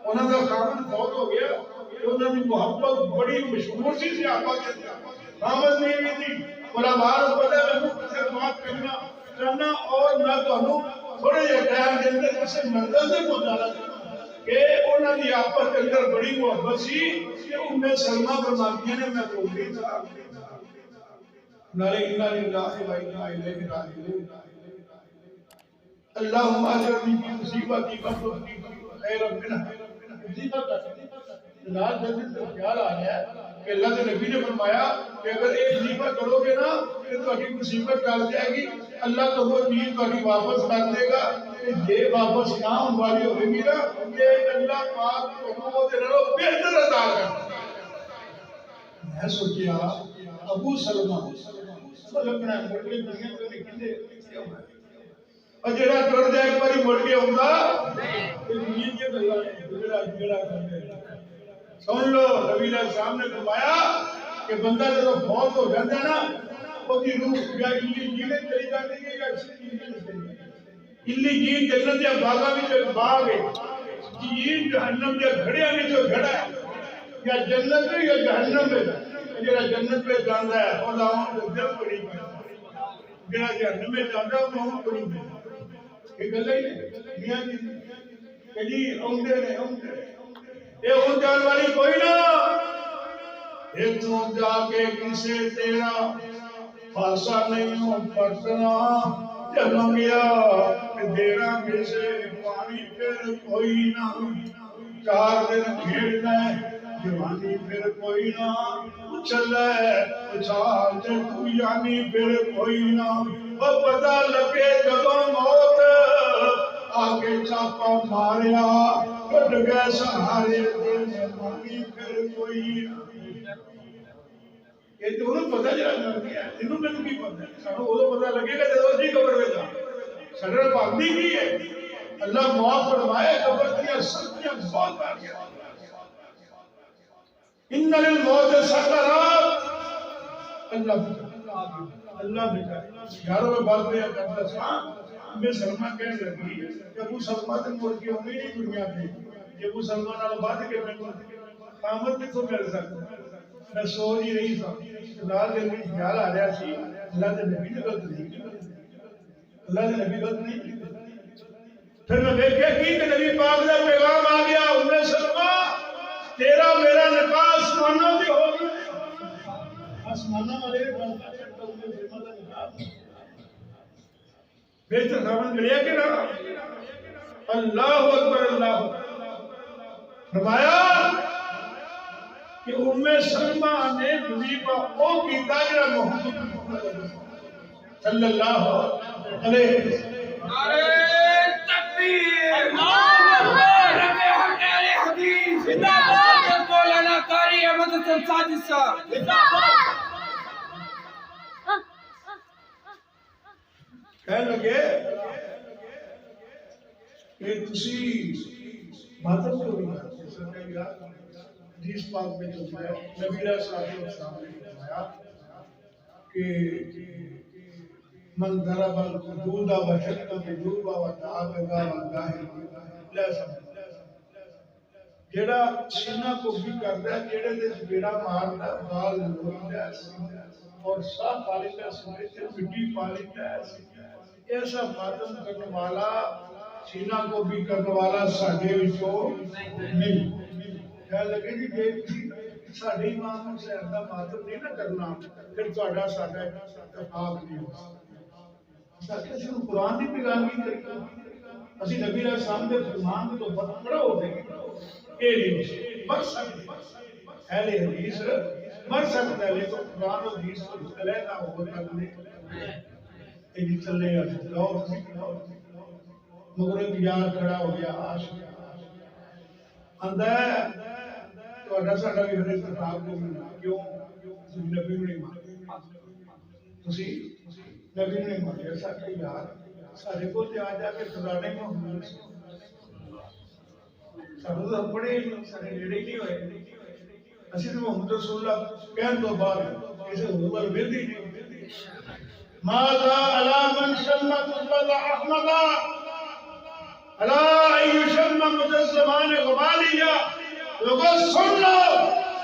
انہوں کا خامن فوت ہو گیا انہوں نے محبت بڑی مشہور سی صحابہ کے خامن نہیں بھی تھی علماء کو پتہ ہے میں سے بات کرنا چاہنا اور میں تمہیں تھوڑے جہے ٹائم کے اندر کسی منزل سے پہنچانا کہ انہوں نے آپس کے اندر بڑی محبت سی کہ ام سلمہ فرماتی ہیں میں بولتی تھا نالے انا للہ و انا الیہ راجعون اللہم اجرنی فی مصیبتی واخلف لی خیرا منہا. مصیبت جلال جلدی سے خیال آ گیا کہ اللہ کے نبی نے فرمایا کہ اگر ایک مصیبت کرو گے نا تو تمہاری مصیبت ٹل جائے گی. اللہ تو وہ چیز تمہاری واپس کر دے گا کہ یہ واپس نہ ہونے والی ہوئے گی نا یہ اللہ پاک تمہیں دے رہا بہتر عطا کر. میں سوچیا ابو سلمہ لگنا ہے مڑ کے دنیا کو نکلے اور جڑا ٹر جائے ایک باری مڑ کے آؤں تے دنیا کی گلاں جڑا جڑا کرنے سن لو. نبی علیہ السلام نے فرمایا کہ بندہ جب فوت ہو جاتا ہے نا وہ کی روح یا جینے چلی جاتی ہے یا الی جین جنت یا باغا میں باغ ہے جین جہنم یا گھڑیا میں جو گھڑا ہے یا جنت میں یا جہنم میں جڑا جنت میں جاندا ہے او لاؤں دل بڑی جڑا جہنم میں جاندا ہے وہ بڑی یہ گل ہے میاں جی کہ جی اوندے نے اے ہو جان والی کوئی نہ اتوں جا کے کسے تیرا خاصا نہیں ہو پرتنا جنم گیا دیرا کسے پانی پھر کوئی نہ 4 دن کھیڑنا ہے جوانی پھر کوئی نہ چلے اچھال تے تو یعنی پھر کوئی نہ وہ پتہ لگے جدوں موت آگے چاپا ماریا کٹ گئے سہارے جوانی پھر کوئی نہ. یہ تو انہوں پتہ جڑا کر دیا انہوں میں کی پتہ ہے سانو وہ پتہ لگے گا جدوں اسی قبر میں جا سر پابندی کی ہے اللہ معاف فرمائے قبر کی سختیاں بہت آ گیا. ان للموت سکرات اللہ بچا یاروں میں بات میں کرتا تھا میں سلمہ کہنے لگی کہ ابو سلمہ سے مڑ کے ہوئی نہیں دنیا پہ یہ ابو سلمہ نال بات کے میں قامت میں تو میرے ساتھ میں سو ہی رہی تھا لال دل میں خیال آ رہا سی اللہ کے نبی نے غلط نہیں اللہ کے نبی غلط نہیں. پھر میں دیکھا کہ نبی پاک کا پیغام آ گیا ام سلمہ تیرا میرا نکاح آسمانوں سے ہو گیا. آسمانوں والے بہتر سامن ملیا کہ نہ اللہ اکبر اللہ فرمایا کہ ام سلمہ نے نبی کا او کیتا جڑا محمد صلی اللہ علیہ وسلم. نعرہ تکبیر اللہ اکبر رب اہل حدیث زندہ باد مولانا قاری احمد حسن ساجد صاحب زندہ باد. کہنے لگے کہ تسی ماتم کو نہیں کرتے سرکے گا حدیث پاک میں جو ہے نبی علیہ السلام نے فرمایا کہ من ضرب الحدود وشق الجیوب وتعاقب والظاہر لا سمجھ جڑا سینہ کو بھی کرتا ہے جڑے دے بیڑا مارتا بال لوٹتا ہے اور سا پالتا ہے مٹی پالتا ہے ایسا ماتم کرنے والا سینہ کو بھی کرنے والا ساڈے وچوں نہیں. کہہ لگے جی دیکھ ساڈے امام حسین دا ماتم نہیں نہ کرنا پھر تہاڈا ساڈا اتفاق نہیں ہو سکتا. اسی قرآن کی پیغامی کری اسی نبی علیہ السلام کے فرمان تو بڑا ہو گئے یہ نہیں مر سکتے اہل حدیث مر سکتا ہے لیکن قرآن و حدیث کو علیحدہ ہو کر ایک چلے گا مگر ایک یار کھڑا ہو گیا عاشق اندھا ہے تو اڈا ساڈا بھی ہر اتفاق کو ملنا کیوں نبی نے مانگا تسی نبی نے مانگا ساڈے یار ساڈے کو تے آ جا کے خزانے محمد سانو تو پڑھے ساڈے نیڑے نہیں ہوئے اسی تو محمد رسول اللہ کہن تو بعد کسی ہور ول ملدی نہیں. ماذا على من شم قبل احمد على اي شم مجسمان غبالیا لوگوں سن لو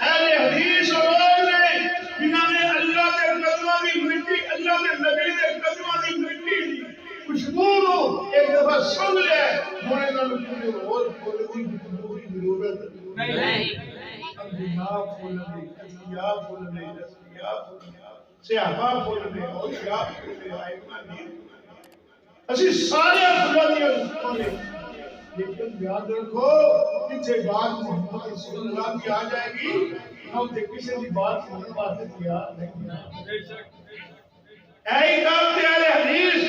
اہل حدیث لوگ نے جنہاں نے اللہ کے قدموں کی مٹی اللہ کے نبی کے قدموں کی مٹی خوشبو ایک دفعہ سن لے ہونے نال کوئی اور کوئی ضرورت نہیں. انبیاء بولنے انبیاء بولنے انبیاء بولنے صحابہ بولنے اور کیا بولنے آئمہ نہیں اسی سارے فلانیاں نے، لیکن یاد رکھو جتھے بات محمد رسول اللہ کی آ جائے گی ہم تے کسی دی بات سننے واسطے تیار نہیں۔ اے کام تے اہل حدیث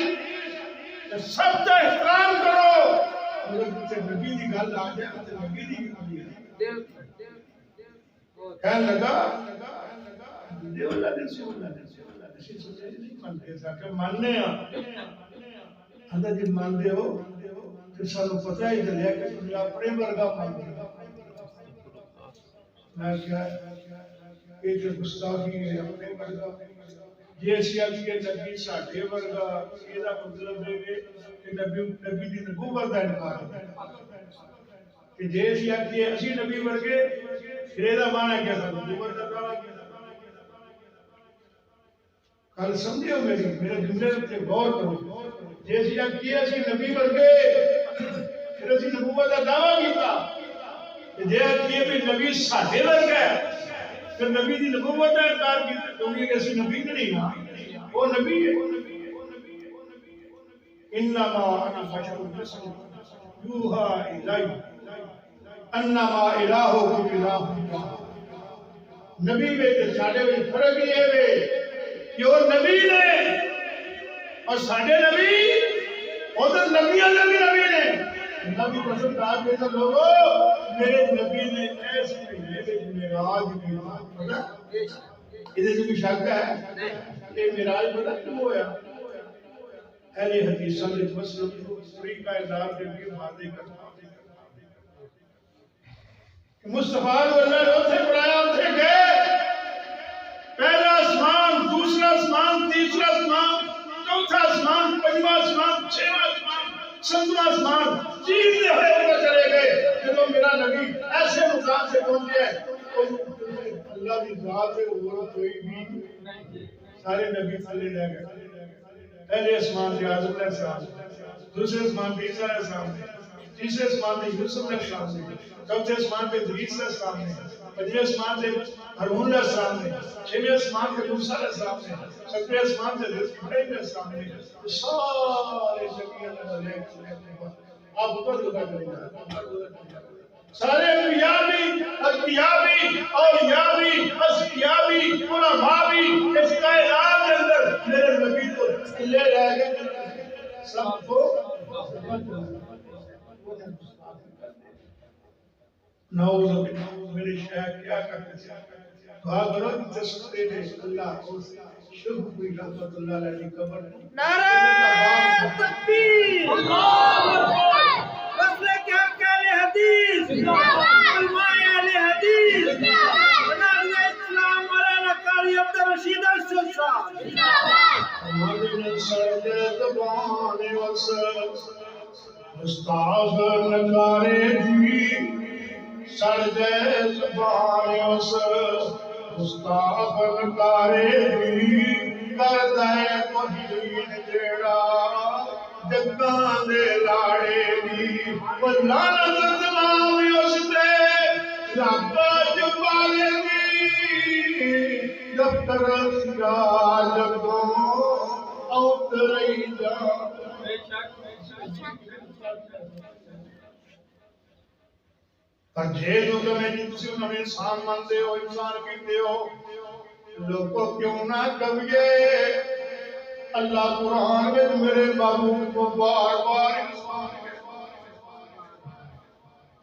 سب کا احترام کرو، مگر جتھے نبی دی گل آ جائے تے نبی دی گل ہے کہنے لگا دیو اللہ دے سو اللہ دے سو اللہ دے سو نہیں مانتے کہ ماننے ہیں اندر جی مانتے ہو پھر سانو پتہ ہی چلیا کہ تم اپنے ورگا مانتے ہو۔ میں کیا یہ جو گستاخی ہے اپنے ورگا یہ سیاسی کے نبی ساڈے ورگا یہ مطلب ہے کہ نبی دی نبوت کا انکار ہے کہ جے سیاسی اسی نبی ورگے پھر یہ مانا کیا تھا نبوت کا دعویٰ کیا کل سمجھو میرے جملے پہ غور کرو جیسی آپ کیا اسی نبی ورگے پھر اسی نبوت کا دعویٰ کیتا کہ جے آپ کیا بھی نبی ساڈے ورگا ہے پھر نبی دی نبوت کا انکار کیتا کیونکہ اسی نبی نہیں نا وہ نبی ہے انما انا بشر مثلکم یوحی الی انما الہکم الہ واحد۔ نبی میں ساڈے وچ فرق یہ ہے کہ وہ نبی نے اور ساڈے نبی وہ تو نبیوں نے بھی نبی نے نبی پسند آ کے تو لوگوں میرے نبی نے ایسے مہینے میں معراج کیا ادھر کوئی شک ہے یہ معراج پتہ کیوں ہوا اہل حدیثاں نے مسلم طریقہ اعلان کے لیے واضح کرنا مصطفیٰ کو اللہ نے اتنے بلایا اتنے گئے پہلا آسمان دوسرا آسمان تیسرا آسمان چوتھا آسمان پنجواں آسمان چھواں آسمان ستواں آسمان چیزیں ہوئے اوپر چلے گئے جب میرا نبی ایسے مقام سے پہنچ گئے اللہ کی ذات ہے اور کوئی بھی سارے نبی تھلے لے گئے پہلے آسمان سے آدم علیہ السلام دوسرے آسمان پہ عیسیٰ علیہ السلام تیسرے آسمان پہ یوسف علیہ السلام چوتھے آسمان پہ ادریس علیہ السلام نے پنجویں آسمان سے ہارون علیہ السلام نے چھویں آسمان پہ موسیٰ علیہ السلام نے ستویں آسمان سے ابراہیم علیہ السلام نے سارے نبیوں نے آپ اوپر لگا کریں گے سارے انبیاء بھی اولیاء بھی اصفیاء بھی علماء بھی اس کائنات کے اندر میرے نبی کو لے رہ گئے سب کو نعوذ باللہ میرے شیخ کیا کرتے تھے دعا کرو کہ سنتے تھے اللہ کو شرف کوئی رحمت اللہ علیہ قبر نعرہ تکبیر اللہ اکبر مسلک حق اہل حدیث علماء اہل حدیث بنیاد اسلام مولانا قاری عبد الرشید ارشد صاحب ہمارے سرد زبان وصل مستعف نگارے دی سرد زبان وصل مستعف نگارے دی کردہ مہین جیڑا جگان دے لاڑے دی وہ لعنت تمام اس تے رب جبالے دی دفتر سراج کو اوت رہی جا پر جے جو تمہیں تسی انہوں نے انسان مانتے ہو انسان کہتے ہو لوگوں کیوں نہ کبھیے اللہ قرآن میں میرے محبوب کو بار بار انسان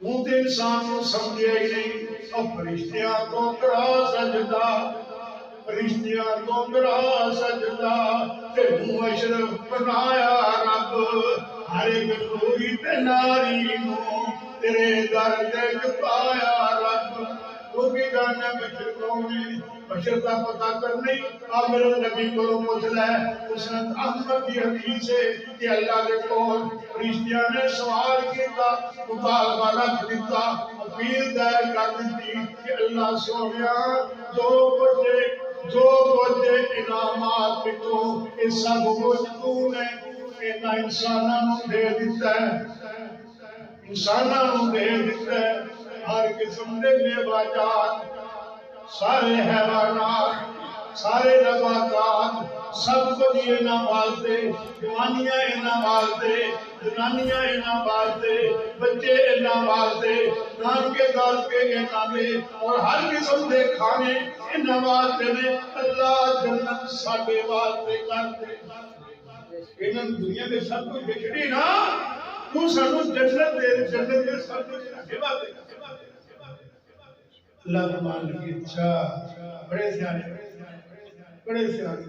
ہوں تے انسان کو سمجھے ہی نہیں اب فرشتیاں کو کرا سجدہ فرشتیاں کو کرا سجدہ تے ہوں اشرف بنایا رب ہر ایک روحی تے ناری نو تیرے در دیکھ پایا رب تو کی گانا بشر قومی بشر کا پتہ کرنے آپ میرے نبی کو پوچھ لے حسنت احمد کی حدیث ہے کہ اللہ کے قول فرشتیاں نے سوال کیتا مطالبہ رکھ دیتا اپیل دائر کر دیتی کہ اللہ سونیا جو کچھ انعامات پتو اس سب کچھ تو نے انسانوں دے دیتا ہے انسانوں دے دیتا ہے ہر قسم دے نباتات سارے حیوانات سارے نباتات سب کچھ انہاں واسطے، جوانیاں انہاں واسطے، جنانیاں انہاں واسطے، بچے انہاں واسطے، نانکے دادکے انہاں دے، اور ہر قسم دے کھانے انہاں واسطے نے۔ اللہ جنت ساڈے واسطے کر دے۔ انہاں دنیا میں سب کچھ بچڑی نا، تو سانو جنت دے، جنت دے سب کچھ ساڈے واسطے۔ اللہ فرمان لگی اچھا بڑے سیانے بڑے سیانے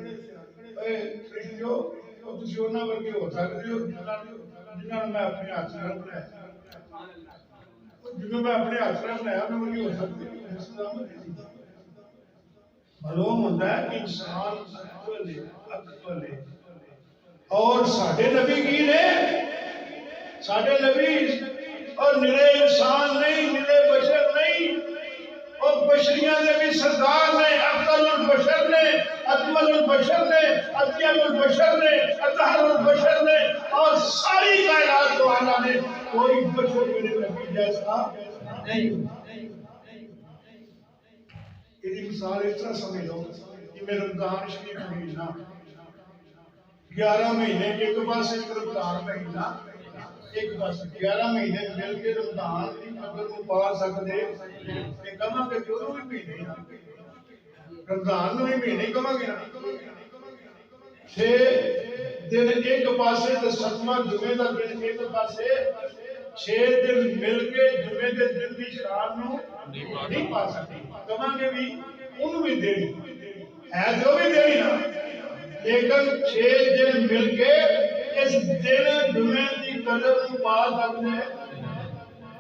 اے فرشتو تسی انہاں ورگے ہو سکدے ہو جنہاں میں اپنے ہاتھ نال بنایا، جنہوں میں اپنے ہاتھ نال بنایا انہاں ورگے ہو سکدے ہو۔ معلوم ہوتا ہے کہ انسان اکل ہے۔ اور ساڈے نبی کی نے، ساڈے نبی اور نرے انسان نہیں، نرے بشر نہیں، اور بشریاں دے بھی سردار نے، افضل البشر نے، اکمل البشر نے، اطیب البشر نے، اطہر البشر نے، اور ساری کائنات کو اللہ نے کوئی بشر میرے نبی جیسا نہیں۔ یہ مثال اس طرح سمجھ لو کہ میں رمضان شریف مہینہ 11 مہینے ایک پاس رمضان مہینہ ایک پاس 11 مہینے مل کے رمضان کی قدر کو پا سکتے یہ کہاں کہ جو بھی مہینے رمضان میں مہینے کہاں گے نا 6 دن ایک پاسے تو 7واں جمعے کا دن ایک پاسے 6 دن مل کے جمعے کے دن کی شراب نو نہیں پا سکتے کہاں کہ بھی انہوں بھی دینی ہے جو بھی دینی نا لیکن 6 دن مل کے اس دن جمعے کی قدر کو پا سکتے ہیں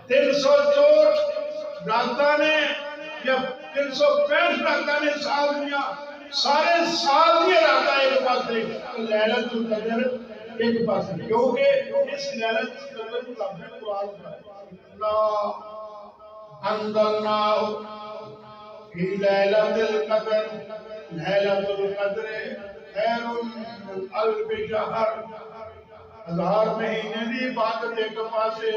364 راتاں نے یا 365 راتاں نے سال دیا سارے سال دیا راتاں ایک پاسے لیلۃ القدر ایک پاسے کیونکہ اس لیلۃ القدر کو رب نے قرآن میں انزلناہ فی لیلۃ القدر لیلۃ القدر خیر من الف شہر 1000 مہینے دی عبادت ایک پاسے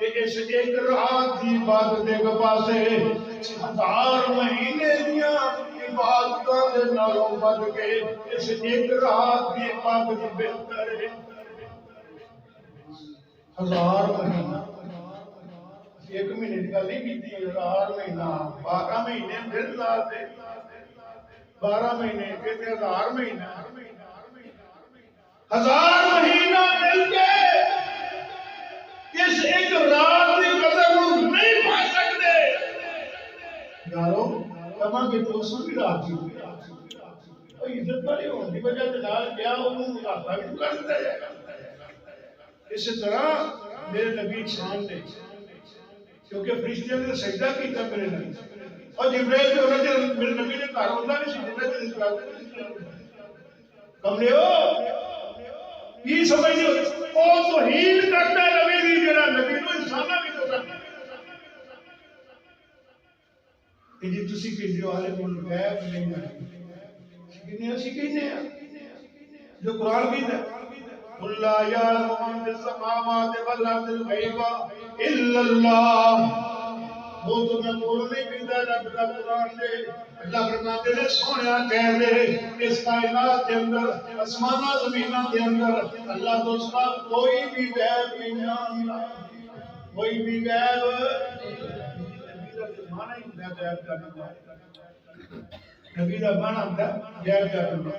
اس ایک رات دی عبادت ایک پاسے 1000 مہینے دیاں عبادتاں دے نالوں بد کے اس ایک رات دی عبادت بہتر ہے 1000 مہینہ ایک مہینے کی گل نہیں کیتی 1000 مہینہ 12 مہینے دن رات دے 12 مہینے کہتے 1000 مہینہ 1000 مہینہ مل کے اس ایک رات کی قدر نہیں پا سکتے یارو کما کہ 200 کی رات کی عزت والی ہونے کی وجہ سے نال کیا انہوں نے راستہ بھی کر دیتا ہے اس طرح میرے نبی شان نے کیونکہ فرشتیاں نے سجدہ کیتا میرے نبی اور جبرائیل نے انہوں نے میرے نبی نے کہا ہوتا نہیں سجدہ کیتا کمرے ہو یہ سمجھ نہیں وہ توہین کرتا ہے نبی دی جڑا نبی کو انسانہ بھی تو کرتا ہے کہ جی تسی کہتے ہو عالم الغیب نہیں ہے اسی کہنے ہیں جو قرآن کہتا ہے اللہ یعلم من فی السماوات والارض الغیب الا اللہ وہ تو میں بول نہیں پیتا رب کا قرآن دے اللہ فرماتے ہیں سونیا کہہ دے اس کائنات کے اندر آسمانہ زمینہ کے اندر اللہ تو اس کا کوئی بھی غیب نہیں جانتا کوئی بھی غیب مانا ہی ہوتا ہے غیب جاننا نبی کا مانا ہوتا ہے غیب جاننا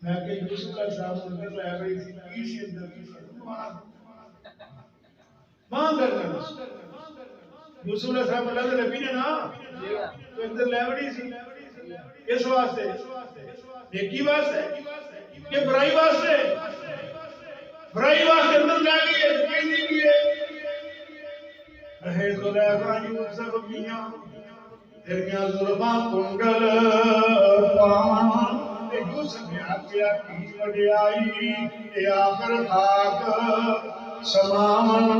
میں کہ یوسف کا صاحب اندر رہ گئی تھی کیسی اندر کی ماں کرنا یوسف علیہ السلام اللہ کے نبی نے نا تو اندر لیوڑی سی اس واسطے نیکی واسطے کہ برائی واسطے اندر جا گئی ہے کہنے کی ہے رہے زلیخا یوسف میاں تیریاں ظلماں کنگل پان یوسف نے آکیا کی وڈیائی اے آخر خاک سمامن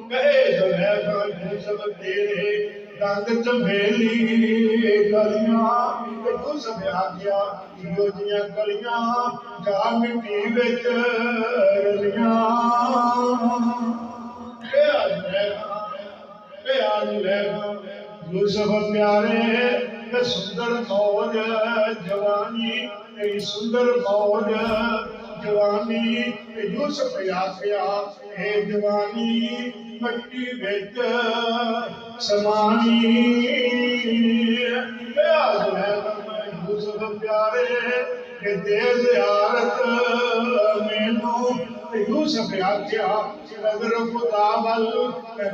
کہے زلیخا یوسف تیرے دانگ چمیلی گلیاں یوسف نے آکیا یہ جیاں گلیاں جا مٹی وچ رلیاں اے آج لیخا یوسف پیارے کہ سندر موج جوانی تیری سندر موج جوانی یوسف آخیا اے جوانی مٹی بچ سمانی یوسف پیارے کہ دے زیارت مینوں یوسف آخیا نظر خدا ول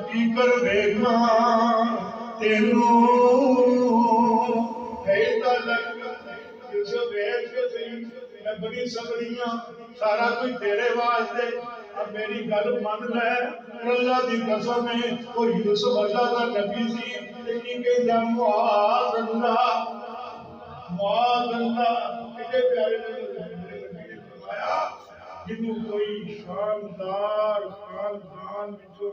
کی کر ویکھاں تینوں اے تلک یوسف ویکھ کے صحیح میں بڑی صبریاں سارا کچھ تیرے واسطے اب میری گل من لے اللہ دی قسم ہے وہ یوسف اللہ کا نبی سی لیکن کہندا معاذ اللہ کتنے پیارے نے فرمایا جنوں کوئی شاندار خاندان وچوں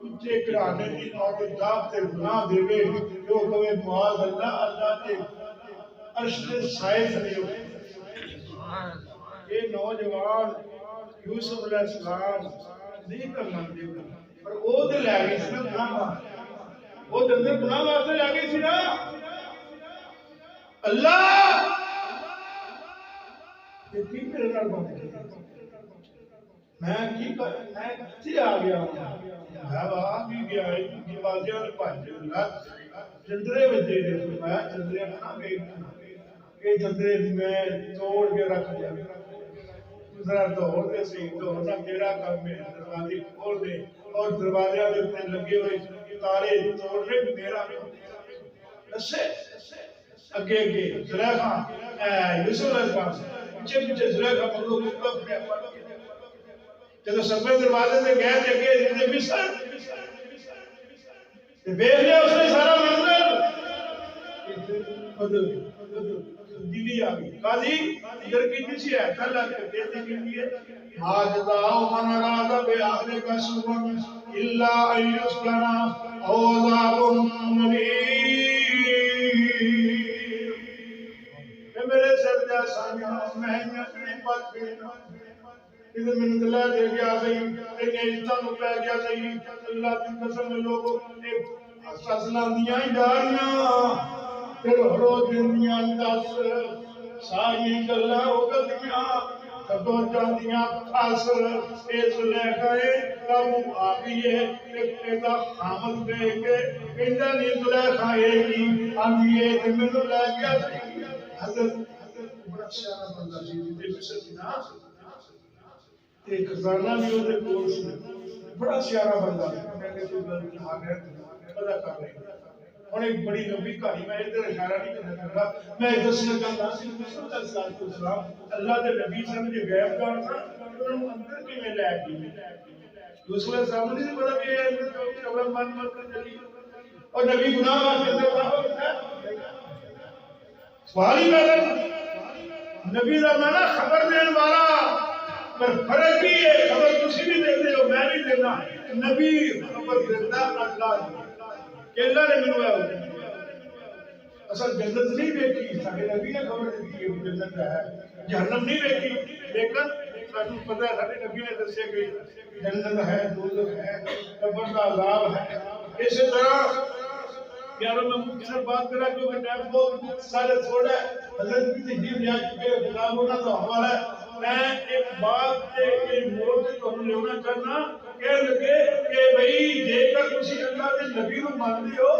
اونچے گھرانے دی عورت دعوت تے گناہ دے گے جو کہے معاذ اللہ اللہ تے عرش دے سائے تھلے ہو یہ نوجوان یوسف علیہ السلام نہیں کرنا دے گا پر وہ دے لے گئی سی نا گناہ وہ دے گناہ واسطے لے گئی سی نا اللہ یہ کی میرے نال بات میں کی میں کتھے آ گیا میں آ بھی گیا ہے بازیاں نے بھج لگ جندرے وجے نے میں جندرے نہ ویکھ یہ جندرے میں توڑ کے رکھ دیا ذرا دوڑ دے سی دوڑنا تیرا کام ہے دروازے کھول دے اور دروازے دے اوپر لگے ہوئے تارے توڑنے میرا اسے اگے اگے زلیخا یوسف علیہ السلام پیچھے پیچھے زلیخا مطلب اوپر پڑے پڑ کے جب سبے دروازے سے گئے تھے اگے جب مصر تے دیکھ لیا اس نے سارا منظر دلی آ گئی قاضی ادھر کی کسی ہے اللہ کے دیتے کے لیے ما جزاء من اراد باهلك سوءا الا ان يسجن او عذاب میرے سجدہ سامیا میں اپنے پاس بھیجنا ادھر میں دلا دے گیا صحیح لیکن انسان کو پہ گیا صحیح اللہ کی قسم لوگوں نے فصلاں دیاں جاریاں پھر ہرو دنیا دس ساری گلاں ہو گئیاں کدو جاندیاں پھس اس لے گئے کب آ گئی ہے ایک دا خامد دے کے کہندا نہیں زلیخا اے کی آندی ہے تے مینوں لے گیا حضرت بڑا سیاح بندہ سی تے مصر دی نا تے خزانہ بھی اودے کول سی بڑا سیاح بندہ میں کہ تو گل آ گیا پتہ کر لے اور ایک بڑی لمبی کہانی میں ادھر اشارہ نہیں کرنا چاہتا میں دسنا چاہتا صلی اللہ علیہ وسلم اللہ کے نبی صاحب جو غیب دار تھا انہوں اندر کی میں لے گئی یوسف علیہ السلام نے پتا کہ یہ قبر بند مت کر چلی اور نبی گناہ واسطے اندر تھا سوال ہی پیدا نبی کا مانا خبر دینے والا پر فرق ہی ہے خبر تسی بھی دیتے ہو میں نہیں دینا نبی خبر دیتا اللہ کہ اللہ نے منو ہے اصل جنت نہیں بیٹھی سارے نبی نے خبر دی کہ جنت ہے جہنم نہیں بیٹھی لیکن سانو پتہ ہے سارے نبی نے دسیا کہ جنت ہے دوزخ ہے قبر کا عذاب ہے اسی طرح یارو میں مختصر بات کرا کیونکہ ٹائم بہت سارے تھوڑا ہے حضرت کی تحریر جا چکے کتاب ہونا تو حوالہ ہے میں ایک بات سے ایک موڑ سے تو ہم لینا چاہنا کہہ لگے کہ بھئی دے کر کسی اللہ کے نبی کو مانتے ہو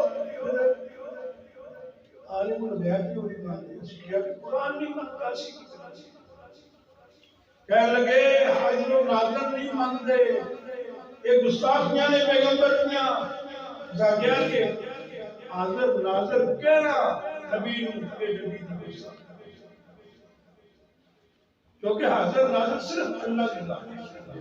عالم الغیب کیوں نہیں مانتے اس کیا کہ قرآن نہیں مانتا اسی کی کہہ لگے حاضر و ناظر نہیں مانتے ایک گستاخیاں نے پیغمبر کیا جاگیا کہ حاضر و ناظر کہنا نبی کے نبی کی گستاخ کیونکہ حاضر ناظر صرف اللہ کی ذات ہے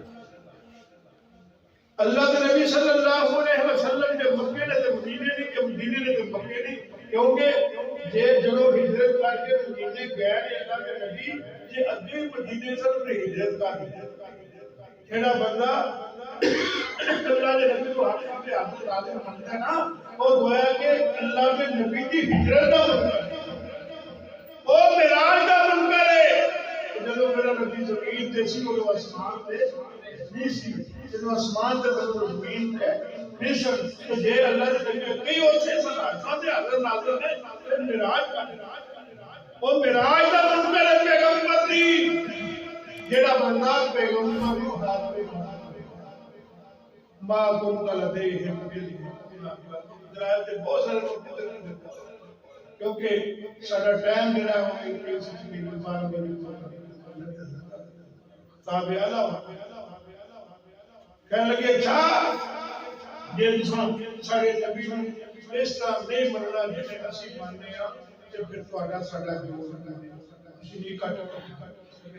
اللہ کے نبی صلی اللہ علیہ وسلم کے مکے نے تے مدینے نہیں کہ مدینے نے تے مکے نہیں کیونکہ جے جنو ہجرت کر کے مدینے گئے اللہ کے نبی جے ادھے مدینے سے نے ہجرت کر دی جڑا بندہ اللہ کے نبی کو حق پہ ہاتھ ڈالے مانتا ہے نا وہ گویا کہ اللہ کے نبی کی ہجرت کا منکر وہ معراج کا منکر ہے جدو میرا نبی زمین تے سی وہ آسمان تے نہیں سی جدو آسمان تے تو زمین تے بشک جے اللہ نے کئی اوتھے سناٹاں دے حضرت ناظر نے پھر معراج کا او معراج دا منکر ہے پیغمبر دی جیڑا بندہ پیغمبر نو ہاتھ پہ ما کنت لدیہم دلائل تے بہت سارے لوگ کیونکہ سارا ٹائم جڑا ہے وہ ایک سچی نظام بنی تابع اللہ کہنے لگے اچھا یہ انسان سارے نبی نے اس طرح نہیں مننا جسے اسی ماننے ہیں کہ پھر تھوڑا ساڈا جو اسی نہیں کٹ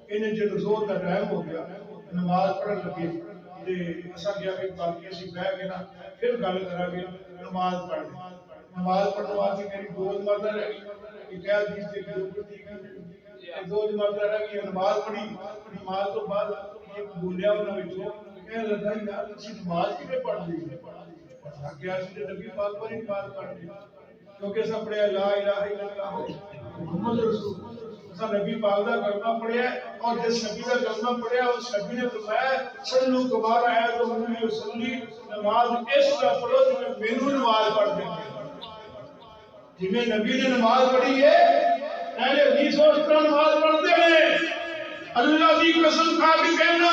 انہیں جب زور کا ٹائم ہو گیا نماز پڑھن لگے تے اساں گیا کہ باقی اسی بیٹھ کے نا پھر گل کرا گے نماز پڑھ نماز پڑھنے واسطے میری دو مرتبہ رہ گئی کہ کیا چیز سے دو مرتبہ رہ گئی نماز پڑھی نماز تو بعد ایک بولیا انہوں نے کہنے لگا یار اسی نماز کیوں پڑھ لی کیا اسی نبی پاک پر ہی بات پڑھ لی کیونکہ سب پڑھے لا الہ الا اللہ محمد رسول اسا نبی پاک دا کلمہ پڑھیا اور جس نبی دا کلمہ پڑھیا اس نبی نے فرمایا صلو کما رأیتمونی اصلی نماز اس طرح پڑھو جو مینوں نماز پڑھ دیں جنہیں نبی نے نماز پڑھی ہے اہل حدیث اس طرح نماز پڑھتے ہیں اللہ کی قسم کھا کے کہنا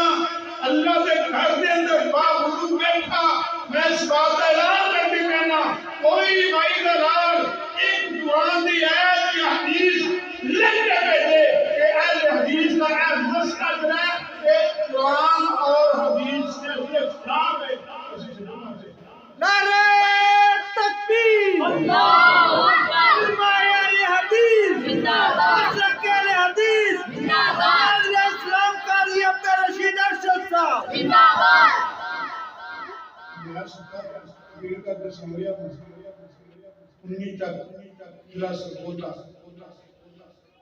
اللہ کے گھر کے اندر باوضو بیٹھا میں اس بات کا اعلان کر کے کہنا کوئی بھائی دلال ایک قرآن کی آیت یا حدیث لکھ کے بیٹھے کہ اہل حدیث کا ایک مسئلہ جو ہے کہ قرآن اور حدیث کے اختلاف ہے نعرہ تکبیر اللہ اکبر فرمایا اہل حدیث زندہ باد اہل حدیث زندہ باد اسلام قاضی عبد الرشید ارشد صاحب زندہ باد میرا سرکار امیر کا دسمبریہ انہی تک جلا سکوتا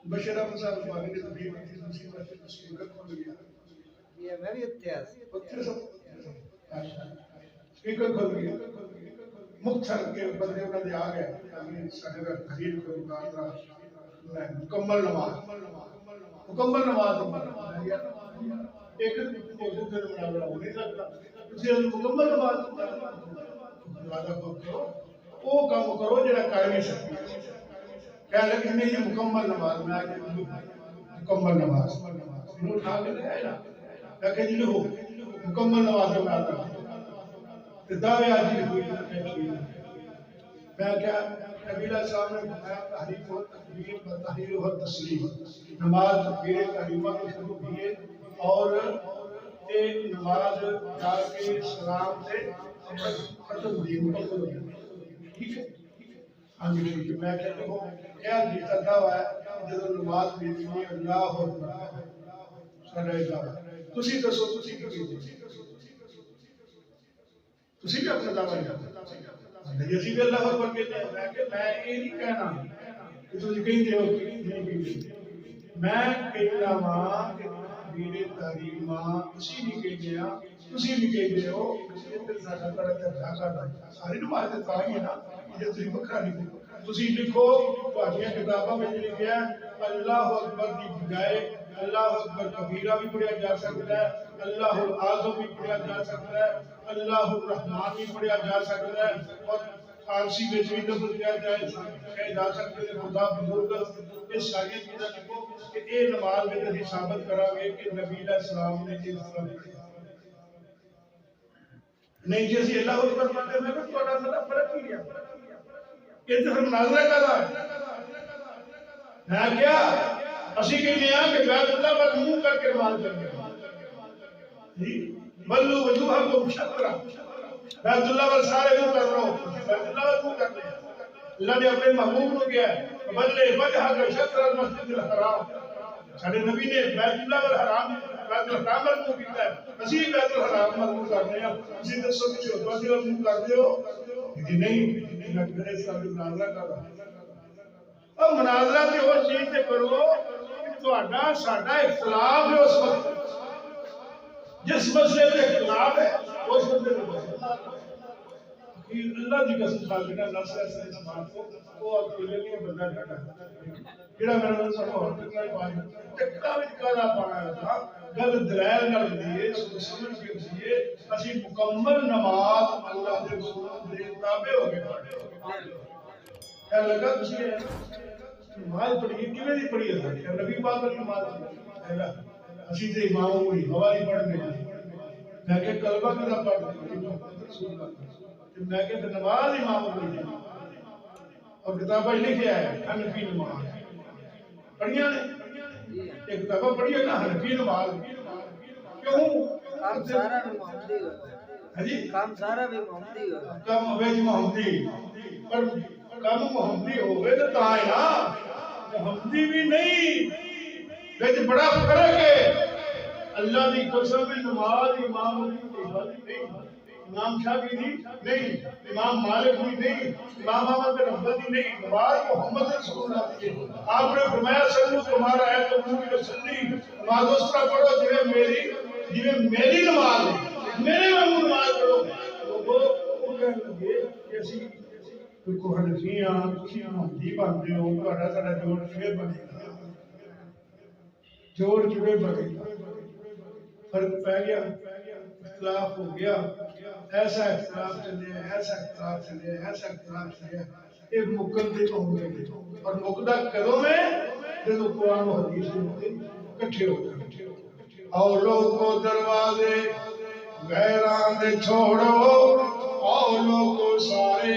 بشیر احمد صاحب بانی نے تبیر کی مصیبت سے سپیکر کھول گیا یہ میری اتیاز سپیکر کھول گیا مکتھر کے بدلے انہوں نے آگئے ساڑھے کا تحریر کو اتارا مکمل نماز ایک موجود سے مناظرہ ہو نہیں سکتا اسی مکمل نماز وہ کام کرو جڑا کر نہیں سکتی کہنے لگے نہیں یہ مکمل نماز میں آگے مکمل نماز انہوں اٹھا کے لے آئے لیکن جنہوں ہو مکمل نماز میں آتا دعوے آجی ہوئی میں کیا نبی علیہ السلام نے بتایا تحریف و تکبیر و تحریر و تسلیم نماز تکبیر تحریمہ کے شروع کیے اور ایک نماز جا کے سلام سے ختم دی مکمل ہو ٹھیک ہے ہاں جی ٹھیک ہے میں کہتا ہوں کیا جیتا دعویٰ ہے جب نماز بیٹھنی اللہ اکبر سارا دعویٰ تسی دسو تسی کی تسی بھی اپنا دعویٰ نہیں یزید اللہ اکبر کہتے ہیں کہ میں یہ نہیں کہنا کہ تسی کہیں دے ہو نہیں کہیں میں کہنا ماں کہ میرے تحریمہ اسی نہیں کہیں دیا تسی بھی کہیں دے ہو کہ سارا بڑا ترجا کر رہا ساری نماز دیتا ہے نا یہ تسی بکھرا نہیں تسی لکھو پاکیاں کتابہ میں لکھیا اللہ اکبر کی بجائے اللہ اکبر کبیرہ بھی پڑھیا جا سکتا ہے اللہ العظم بھی پڑھیا جا سکتا ہے اللہ الرحمن بھی پڑھیا جا سکتا ہے اور فارسی میں بھی لفظ کیا جا سکتے ہیں خدا بزرگ اس ساری چیزیں لکھو کہ اے نماز میں تھی ثابت کرا گے کہ نبی علیہ السلام نے اس طرح پڑھا نہیں جیسے اللہ اکبر پڑھتے میں بھی تھوڑا سا فرق ہی گیا یہ تو ہم ناظرہ کر رہا ہے میں کیا اسی کے لیے کہ بیت اللہ پر منہ کر کے نماز کرنے بلو وجوہکم شطرہ بیت اللہ پر سارے منہ کر رہا ہو بیت اللہ پر منہ کرنے اللہ نے اپنے محبوب کو کیا ہے بلے وجہ کا شطر المسجد الحرام سارے نبی نے بیت اللہ پر حرام بیت الحرام پر منہ کیتا ہے اسی بیت الحرام پر منہ کرنے ہیں اسی دسو کسی ہوتا سی اور منہ کر دے ہو لیکن نہیں میں میرے سامنے مناظرہ کر رہا ہوں اور مناظرہ سے وہ چیز سے کرو کہ ساڈا اختلاف ہے اس وقت جس مسئلے میں اختلاف ہے اس مسئلے میں اللہ کی قسم کھا کے نفس ایسا اس بات کو وہ اکیلے نہیں بندہ ڈاٹا جڑا میرا نام سب اور کتنا پانی ٹکا وچ کالا پانا تھا گل دلائل نال دیے سمجھ کے دیے اسی مکمل نماز اللہ کے رسول دے تابع ہو گئے کیا لگا تسی نماز پڑھی کیویں دی پڑھی ہے کیا نبی پاک نے نماز پڑھی اسی تے امام ہوئی ہوائی پڑھ گئے میں کہ کلمہ کدا پڑھ میں کہ نماز امام ہوئی اور کتابیں لکھیا ہے حنفی نماز پڑھیاں نے ایک کتابیں پڑھی ہے نا حنفی نماز کیوں کام سارا بھی محمدی ہوتا ہے جی کام سارا بھی محمدی ہوتا کم ویج محمدی پر کم محمدی ہوئے تو تا ہے نا محمدی بھی نہیں ویج بڑا فرق ہے اللہ دی قسم نماز امام نہیں امام شافعی نہیں امام مالک نہیں امام احمد بن حنبل نہیں نماز محمد رسول اللہ کی آپ نے فرمایا سلو تمہارا ہے تو مجھے سنی نماز اس طرح پڑھو جویں میری نماز ہے میرے والی نماز پڑھو وہ کہنے لگے کہ اسی کو حنفیاں تسی محمدی بنتے ہو تہاڈا ساڈا جوڑ کیویں بنے گا جوڑ کیویں بنے گا فرق پہ گیا اختلاف ہو گیا ایسا اختلاف چلے ایسا اختلاف چلے ایسا اختلاف چلے یہ مکدے ہوں گے اور مقدہ کدوں میں جب قرآن و حدیث کٹھے ہو گئے اور لوگ کو دروازے غیران دے چھوڑو اور لوگ کو سارے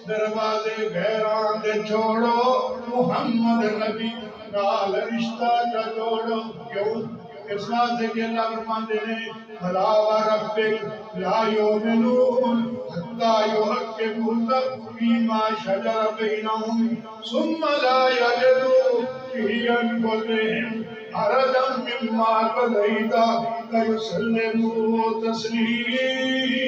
دروازے غیران دے چھوڑو محمد نبی نال رشتہ کا جوڑو کیوں اس واسطے کہ اللہ فرماتے ہیں فلا وربک لا یؤمنون حتی یحکموک فیما شجر بینہم ثم لا یجدوا فی انفسہم حرجا مما قضیت ویسلموا تسلیما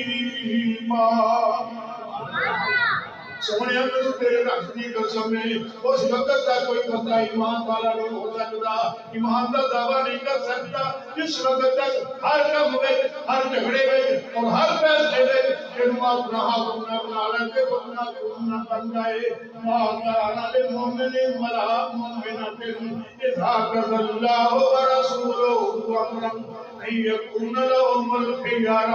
سونے ہم نے تیرے رب کی قسم ہے اس وقت تک کوئی بندہ ایمان والا نہیں ہو سکتا ایمان کا دعویٰ نہیں کر سکتا جس وقت تک ہر کم میں ہر جھگڑے میں اور ہر فیصلے میں جنوں اپنا حکم نہ بنا لے اپنا حکم نہ بن جائے ماں للمؤمن ولا مؤمنۃ اذا قضى الله ورسوله امرا ان يكون لهم الخيار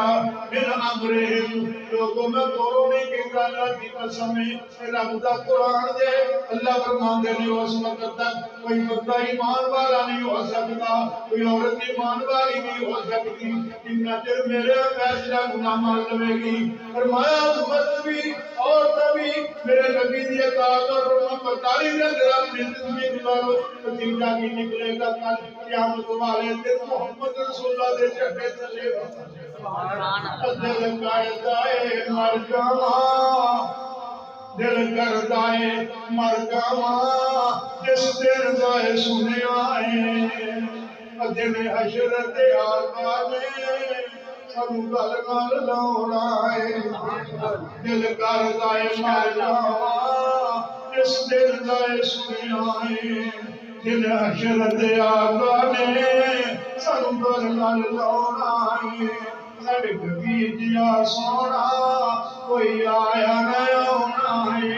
من امرهم لوگوں میں قرآن کی اللہ کی قسم ہے رب دا قرآن دے اللہ فرماندے نے اس وقت تک کوئی بندہ ایمان والا نہیں ہو سکتا کوئی عورت ایمان والی نہیں ہو سکتی اتنا چر میرے فیصلہ نہ مان لے گی فرمایا امت بھی عورت بھی میرے نبی دی اطاعت اور فرمان تعلیم دے اندر اپنی زندگی گزارو نتیجہ کی نکلے گا کل قیامت والے دن محمد رسول اللہ دے چٹے چلے گا دل کردائے مر جاواں دل کردائے مر جاواں جس دن دائے سنیا ہے دن حشر تے آقا نے سب گل نال لاؤنا ہے دل کردائے مر جاواں جس دن دائے سنیا ہے دل حشر تے آقا نے سب گل نال لاؤنا ہے ساڈے کبھی دیا سونا کوئی آیا نہ آنا ہے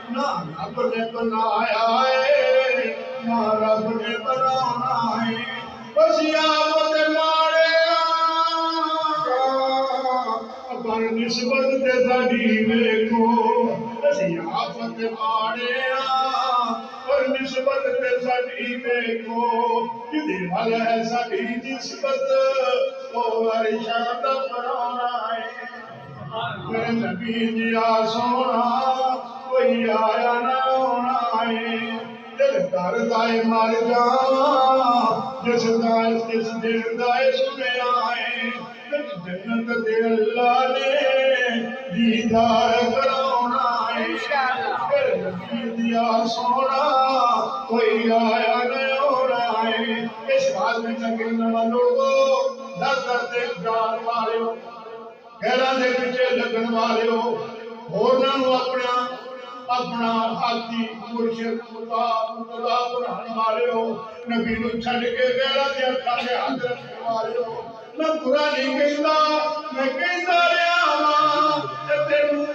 نہ رب نے بنایا ہے نہ رب نے بنانا ہے بس یاد مارے پر نسبت تے ساڈی ویکھو بس یاد مارے پر نسبت تے ساڈی ویکھو جدی ول ہے ساڈی نسبت او عرشاں دا بنانا ہے میرے نبی دیا سونا کوئی آیا نہ ہونا ہے دل کردائے مر جاواں جس دن دائے سنیا ہے جنت دے اللہ نے دیدار کراؤنا ہے میرے نبی دیا سونا کوئی آیا نہ ہونا ہے اس بات میں نگن والوں در در دے جان والے ہو گھران دے پیچھے لگن والے ہو ہورناں اپنا حقی مرشد مقتدا بنان والے ہو نبی نو چھڈ کے گھران دے اکھاں دے ہاتھ رکھنے والے ہو میں برا نہیں کہندا میں کہندا رہیا واں تے تینوں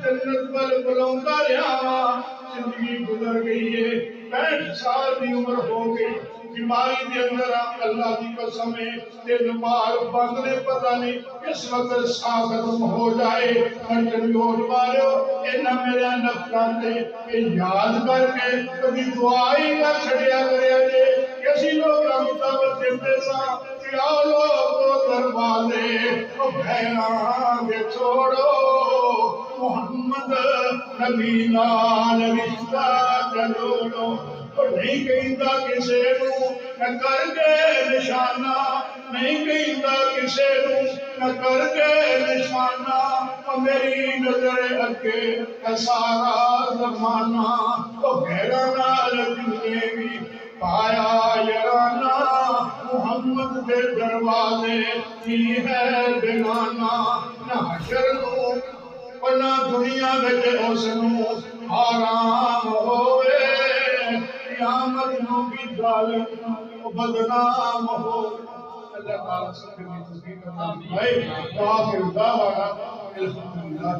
جنت ول بلاوندا رہیا واں زندگی گزر گئی ہے 65 سال دی عمر ہو گئی بیماری دے اندر اللہ کی قسم ہے دل مار بند نے پتہ نہیں کس وقت ساہ ختم ہو جائے کنٹری ہو مارو اینا میرے نفران دے کہ یاد کر کے کبھی دعائی نہ چھڑیا کریا جے کسی لوگ مطابق دیتے سا کہ آؤ لوگو دروازے او بھیران دے چھوڑو محمد نبی نال رشتہ جلوڑو اور نہیں کہندہ کسے نو نہ کر کے نشانہ نہیں کہندہ کسے نو نہ کر کے نشانہ اور میری نظر اکے سارا زمانہ تو بھیرانا لگنے بھی پایا یرانا محمد دے دروازے کی ہے بنانا نہ حشر نو اور نہ دنیا بچے اس نو آرام ہوئے قیامت نو بھی ظالم بدنام ہو اللہ تعالیٰ سب کے لیے تصدیق کرنا بھائی تو آخر دعوانا الحمدللہ